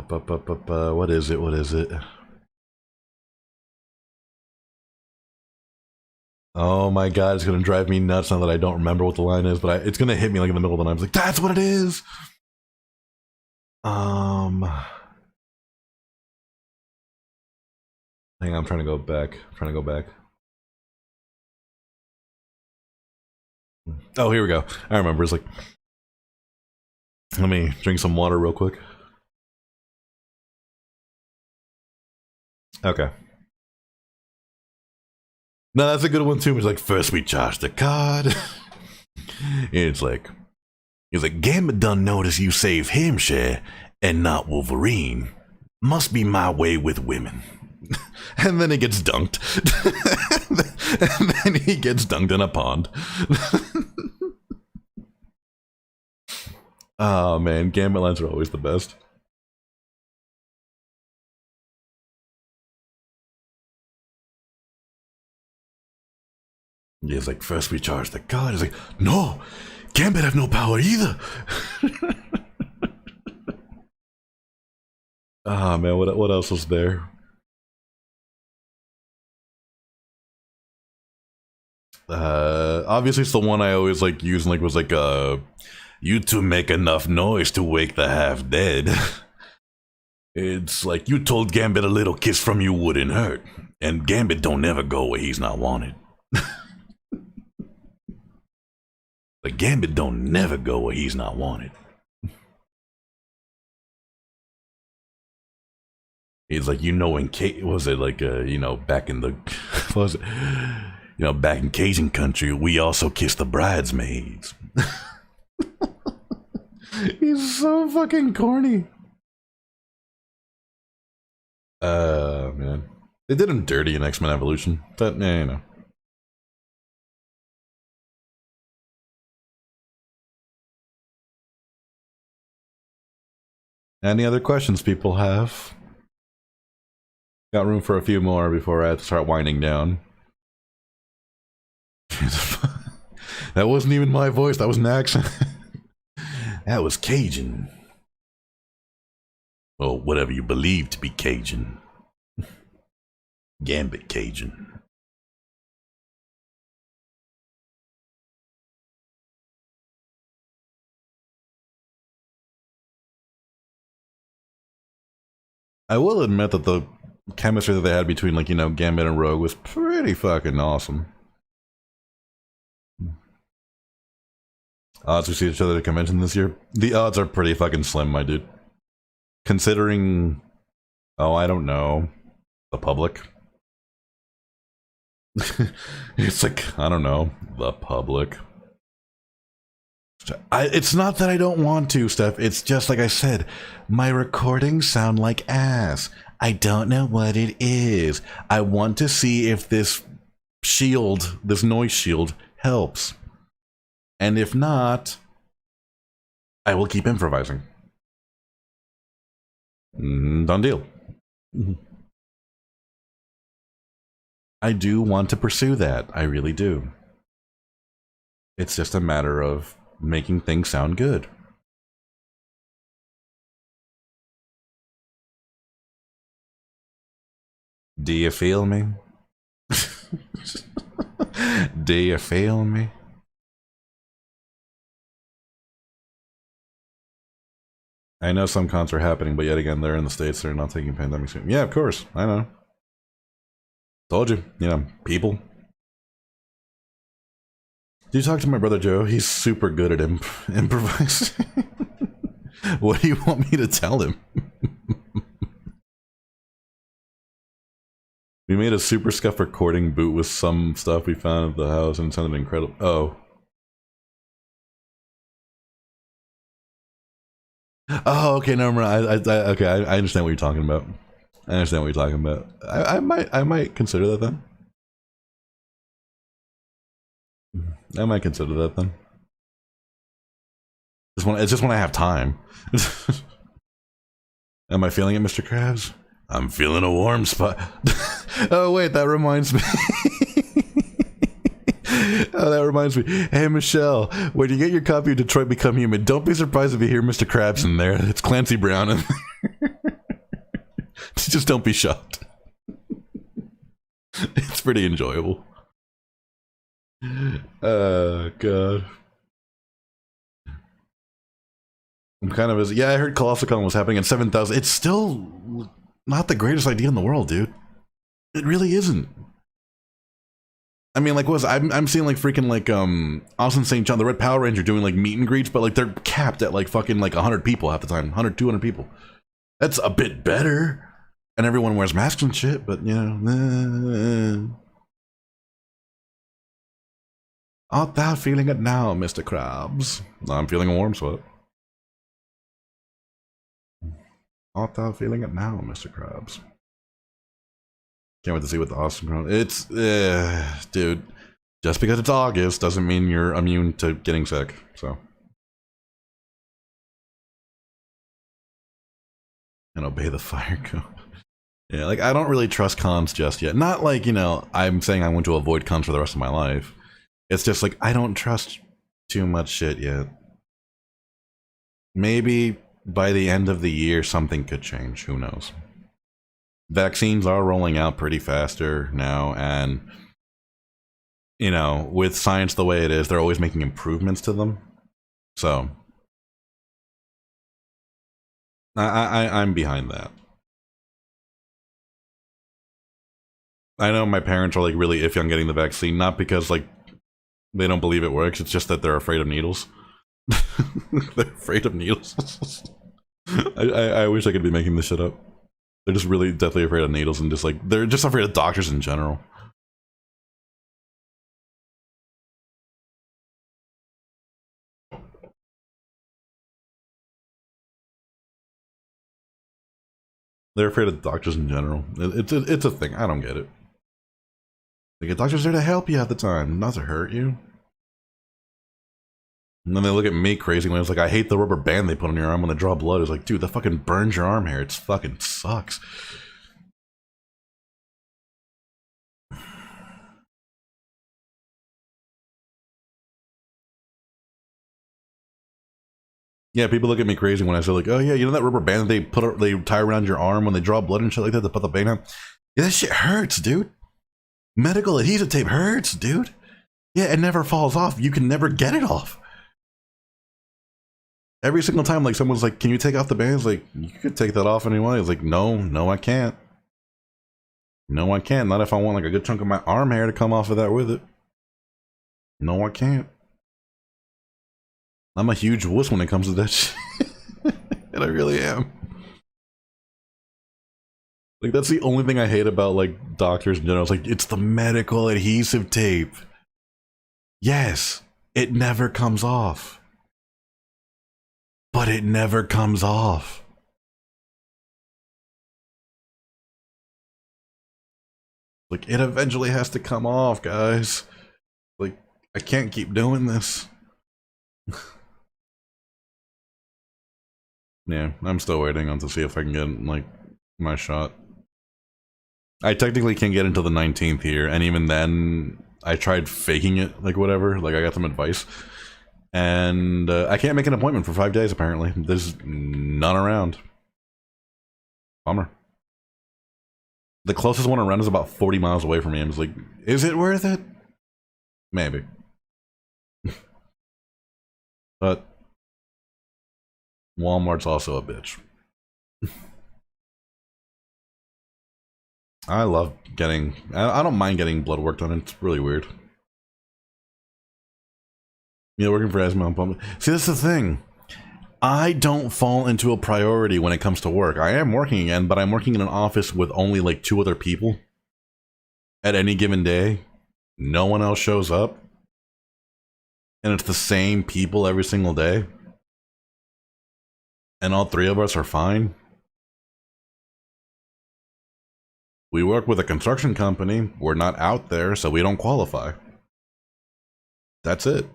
What is it? What is it? Oh my god, it's gonna drive me nuts now that I don't remember what the line is, but it's gonna hit me like in the middle of the night. I'm like, that's what it is! Hang on, I'm trying to go back. Oh, here we go. I remember. It's like, let me drink some water real quick. Okay. No, that's a good one too. It's like, first we charge the card. It's like, he's like, Gambit done notice you save him, share, and not Wolverine. Must be my way with women. And then he gets dunked. And then he gets dunked in a pond. Oh man, Gambit lines are always the best. He's like, first we charge the god. He's like, no, Gambit have no power either. Ah man, what else was there? Obviously it's the one I always like using, like was like you two make enough noise to wake the half dead. It's like, you told Gambit a little kiss from you wouldn't hurt, and Gambit don't never go where he's not wanted. But Gambit don't never go where he's not wanted. He's like, you know, in was it like you know, back in the what was it? You know, back in Cajun country, we also kiss the bridesmaids. He's so fucking corny. Man. They did him dirty in X-Men Evolution, but you know. Any other questions people have? Got room for a few more before I have to start winding down. That wasn't even my voice, that was an accent. That was Cajun. Or whatever you believe to be Cajun. Gambit Cajun. I will admit that the chemistry that they had between, like, you know, Gambit and Rogue was pretty fucking awesome. Odds we see each other at a convention this year? The odds are pretty fucking slim, my dude. Considering, oh, I don't know, the public. It's like, I don't know, the public. It's not that I don't want to, Steph. It's just like I said, my recordings sound like ass. I don't know what it is. I want to see if this shield, this noise shield, helps. And if not, I will keep improvising. Done deal. I do want to pursue that. I really do. It's just a matter of making things sound good. Do you feel me? Do you feel me? I know some cons are happening, but yet again, they're in the States, they're not taking pandemic soon. Yeah, of course, I know. Told you, you know, people. Did you talk to my brother Joe? He's super good at improvising. What do you want me to tell him? We made a super scuff recording boot with some stuff we found at the house and it sounded incredible. Oh. Oh, okay, no, okay, I understand what you're talking about. I understand what you're talking about. I might consider that then. I might consider that then. It's just when I have time. Am I feeling it, Mr. Krabs? I'm feeling a warm spot. Oh wait, that reminds me. Oh, that reminds me. Hey, Michelle, when you get your copy of Detroit Become Human, don't be surprised if you hear Mr. Krabs in there. It's Clancy Brown in there. Just don't be shocked. It's pretty enjoyable. God. I'm kind of yeah, I heard ColossalCon was happening at 7,000. It's still not the greatest idea in the world, dude. It really isn't. I mean, like, I'm seeing like freaking like Austin St. John, the Red Power Ranger, doing like meet and greets, but like they're capped at like fucking like 100 people half the time, 100, 200 people. That's a bit better, and everyone wears masks and shit. But you know, art thou feeling it now, Mr. Krabs? I'm feeling a warm sweat. Art thou feeling it now, Mr. Krabs? Can't wait to see what the awesome. It's, dude. Just because it's August doesn't mean you're immune to getting sick. So, and obey the fire code. Yeah, like I don't really trust cons just yet. Not like, you know, I'm saying I want to avoid cons for the rest of my life. It's just like I don't trust too much shit yet. Maybe by the end of the year something could change. Who knows? Vaccines are rolling out pretty faster now, and you know, with science the way it is, they're always making improvements to them. So I'm behind that. I know my parents are like really iffy on getting the vaccine, not because like they don't believe it works, it's just that they're afraid of needles. They're afraid of needles. I wish I could be making this shit up. They're just really deathly afraid of needles, and just like they're just afraid of doctors in general. They're afraid of doctors in general. It's a thing. I don't get it. Like a doctor's there to help you at the time, not to hurt you. And then they look at me crazy when it's like, I hate the rubber band they put on your arm when they draw blood. It's like, dude, that fucking burns your arm hair. It fucking sucks. Yeah, people look at me crazy when I say like, oh yeah, you know that rubber band that they tie around your arm when they draw blood and shit like that to put the vein out? Yeah, that shit hurts, dude. Medical adhesive tape hurts, dude. Yeah, it never falls off. You can never get it off. Every single time, like someone's like, "Can you take off the band?" It's like, you could take that off anyway. It's like, no, I can't. No, I can't. Not if I want like a good chunk of my arm hair to come off of that with it. No, I can't. I'm a huge wuss when it comes to that shit. And I really am. Like, that's the only thing I hate about, like, doctors in general. It's like, it's the medical adhesive tape. Yes, it never comes off. But it never comes off. Like, it eventually has to come off, guys. Like, I can't keep doing this. Yeah, I'm still waiting on to see if I can get, like, my shot. I technically can't get until the 19th here, and even then, I tried faking it, like, whatever. Like, I got some advice. And I can't make an appointment for 5 days, apparently. There's none around. Bummer. The closest one around is about 40 miles away from me. I'm just like, is it worth it? Maybe. But Walmart's also a bitch. I love getting... I don't mind getting blood work done. It's really weird. You know, working for asthma and pump. See, that's the thing. I don't fall into a priority when it comes to work. I am working again, but I'm working in an office with only like 2 other people at any given day. No one else shows up. And it's the same people every single day. And all 3 of us are fine. We work with a construction company. We're not out there, so we don't qualify. That's it.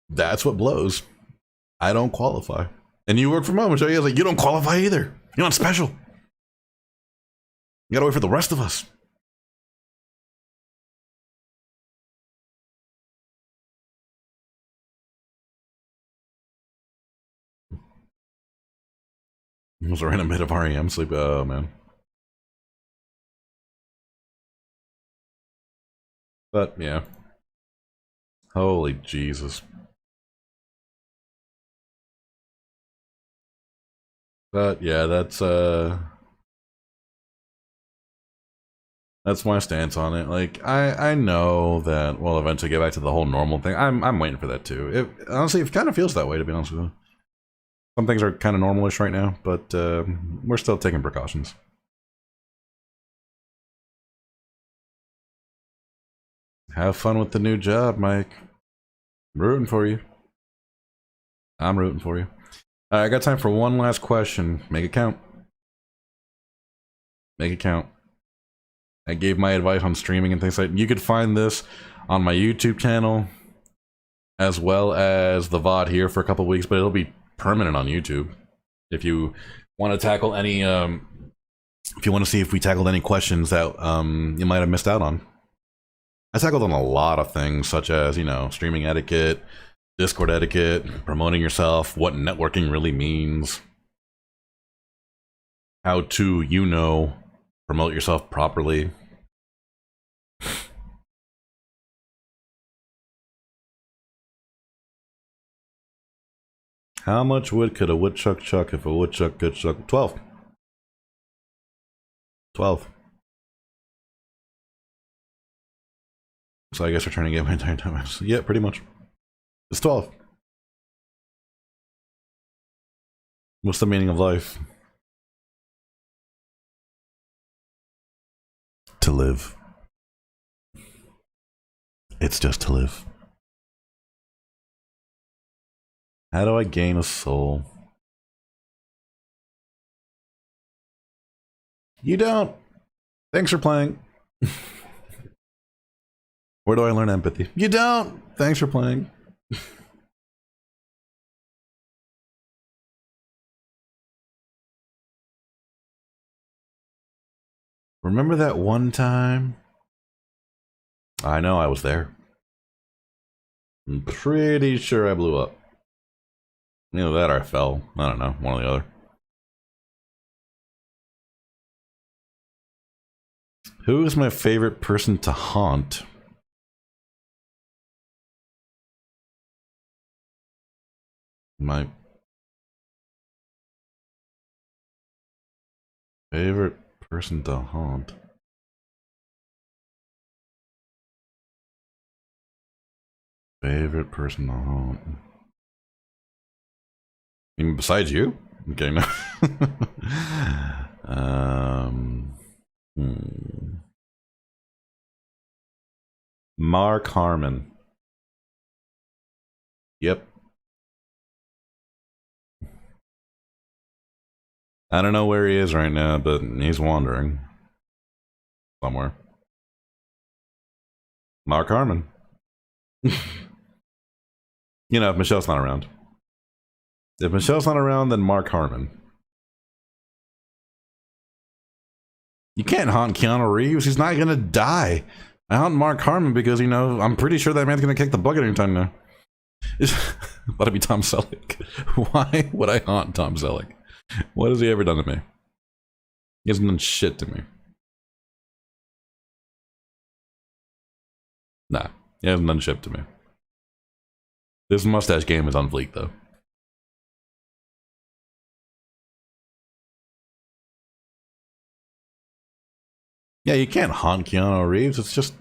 That's what blows. I don't qualify. And you work from home, so you like, you don't qualify either. You're not special. You gotta wait for the rest of us. It was a random bit of REM sleep. Oh, man. But, yeah. Holy Jesus. But, yeah, that's my stance on it. Like, I know that we'll eventually get back to the whole normal thing. I'm waiting for that, too. Honestly, it kind of feels that way, to be honest with you. Some things are kind of normalish right now, but we're still taking precautions. Have fun with the new job, Mike. I'm rooting for you. I'm rooting for you. I got time for one last question. Make it count. Make it count. I gave my advice on streaming and things like that. You could find this on my YouTube channel, as well as the VOD here for a couple weeks, but it'll be permanent on YouTube. If you want to tackle any, if you want to see if we tackled any questions that you might have missed out on. I tackled on a lot of things, such as, you know, streaming etiquette, Discord etiquette, promoting yourself, what networking really means, how to, you know, promote yourself properly. How much wood could a woodchuck chuck if a woodchuck could chuck? 12. 12. So I guess we're trying to get my entire time. Yeah, pretty much. It's 12. What's the meaning of life? To live. It's just to live. How do I gain a soul? You don't. Thanks for playing. Where do I learn empathy? You don't. Thanks for playing. Remember that one time? I know, I was there. I'm pretty sure I blew up. Either that or I fell. I don't know, one or the other. Who is my favorite person to haunt? My favorite person to haunt. Favorite person to haunt. Even besides you? Okay, no. Mark Harmon. Yep. I don't know where he is right now, but he's wandering. Somewhere. Mark Harmon. You know, if Michelle's not around. If Michelle's not around, then Mark Harmon. You can't haunt Keanu Reeves. He's not gonna die. I haunt Mark Harmon because, you know, I'm pretty sure that man's gonna kick the bucket anytime now. Let it be Tom Selleck. Why would I haunt Tom Selleck? What has he ever done to me? He hasn't done shit to me. Nah, he hasn't done shit to me. This mustache game is on fleek, though. Yeah, you can't haunt Keanu Reeves. It's just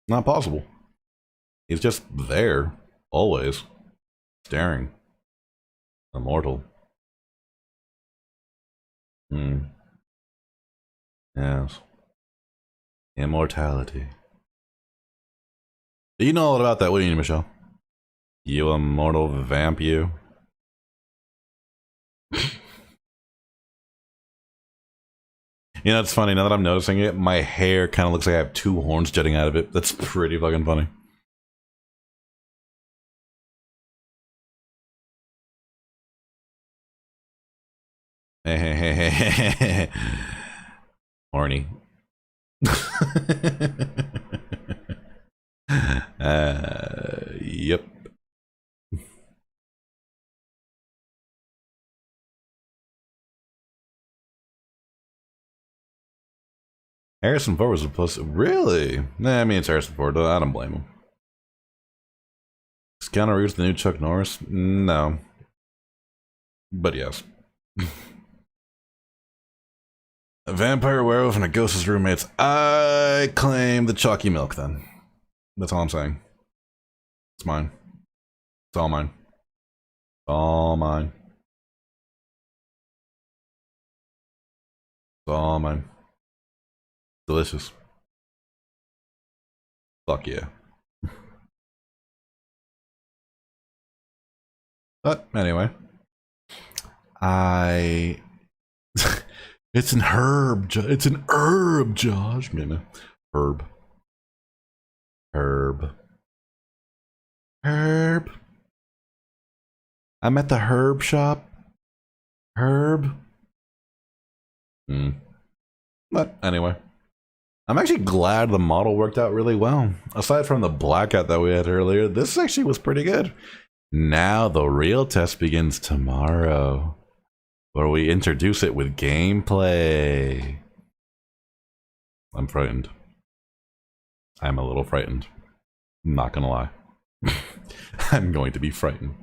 not possible. He's just there, always, staring. Immortal. Yes. Immortality. You know all about that, wouldn't you, Michelle? You immortal vamp, you. You know, it's funny, now that I'm noticing it, my hair kind of looks like I have two horns jutting out of it. That's pretty fucking funny. Horny. Yep. Harrison Ford was supposed to... Really? Nah, I mean, it's Harrison Ford. I don't blame him. Is Keanu Reeves the new Chuck Norris? No. But yes. A vampire, werewolf, and a ghost as roommates. I claim the chalky milk, then. That's all I'm saying. It's mine. It's all mine. All mine. It's all mine. Delicious. Fuck yeah. But anyway, it's an herb. It's an herb, Josh. Herb. I'm at the herb shop. Herb. But anyway, I'm actually glad the model worked out really well. Aside from the blackout that we had earlier, this actually was pretty good. Now the real test begins tomorrow, where we introduce it with gameplay. I'm frightened. I'm a little frightened. I'm not gonna lie. I'm going to be frightened.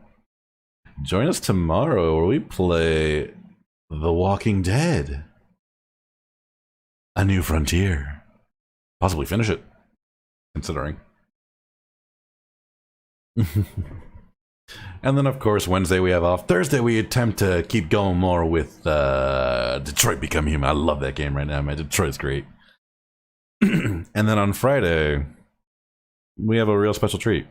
Join us tomorrow where we play The Walking Dead. A New Frontier. Possibly finish it, considering. And then, of course, Wednesday we have off. Thursday we attempt to keep going more with Detroit Become Human. I love that game right now, man. Detroit's great. And then on Friday, we have a real special treat.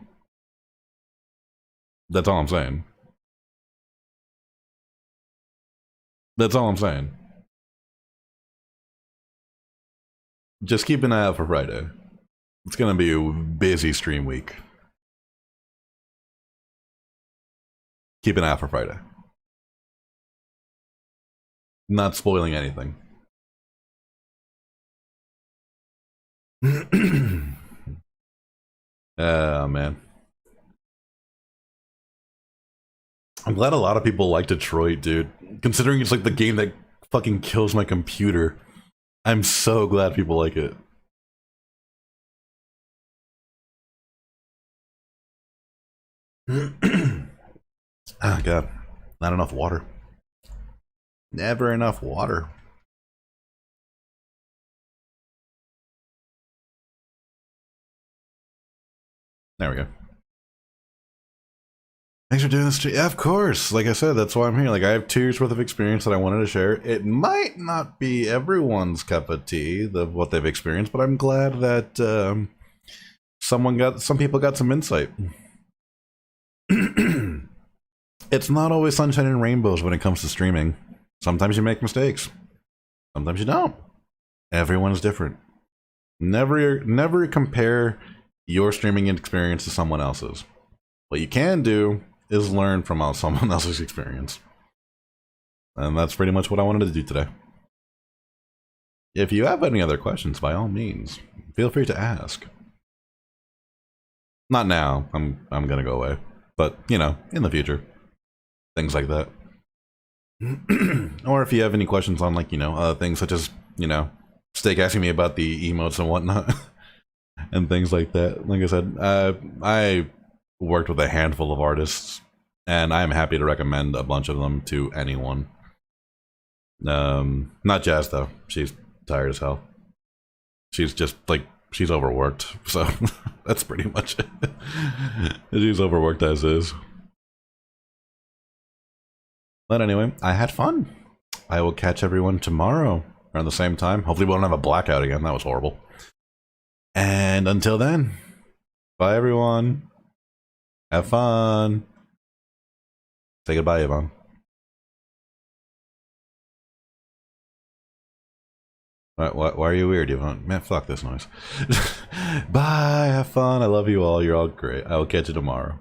That's all I'm saying. That's all I'm saying. Just keep an eye out for Friday. It's gonna be a busy stream week. Keep an eye out for Friday. Not spoiling anything. Oh, man. I'm glad a lot of people like Detroit, dude. Considering it's like the game that fucking kills my computer. I'm so glad people like it. Oh, God. Not enough water. Never enough water. There we go. Thanks for doing this. Yeah, of course. Like I said, that's why I'm here. Like, I have 2 years worth of experience that I wanted to share. It might not be everyone's cup of tea, what they've experienced, but I'm glad that some people got some insight. It's not always sunshine and rainbows when it comes to streaming. Sometimes you make mistakes. Sometimes you don't. Everyone's different. Never compare your streaming experience to someone else's. What you can do is learn from someone else's experience. And that's pretty much what I wanted to do today. If you have any other questions, by all means, feel free to ask. Not now. I'm gonna go away. But, you know, in the future. Things like that. Or if you have any questions on, like, you know, things such as, you know, Steak asking me about the emotes and whatnot. And things like that. Like I said, I worked with a handful of artists, and I'm happy to recommend a bunch of them to anyone. Not Jazz, though. She's tired as hell. She's just, like, she's overworked. So, that's pretty much it. She's overworked as is. But anyway, I had fun. I will catch everyone tomorrow around the same time. Hopefully we won't have a blackout again. That was horrible. And until then, bye everyone. Have fun. Say goodbye, Yvonne. Why are you weird, Yvonne? Man, fuck this noise. Bye, have fun. I love you all. You're all great. I will catch you tomorrow.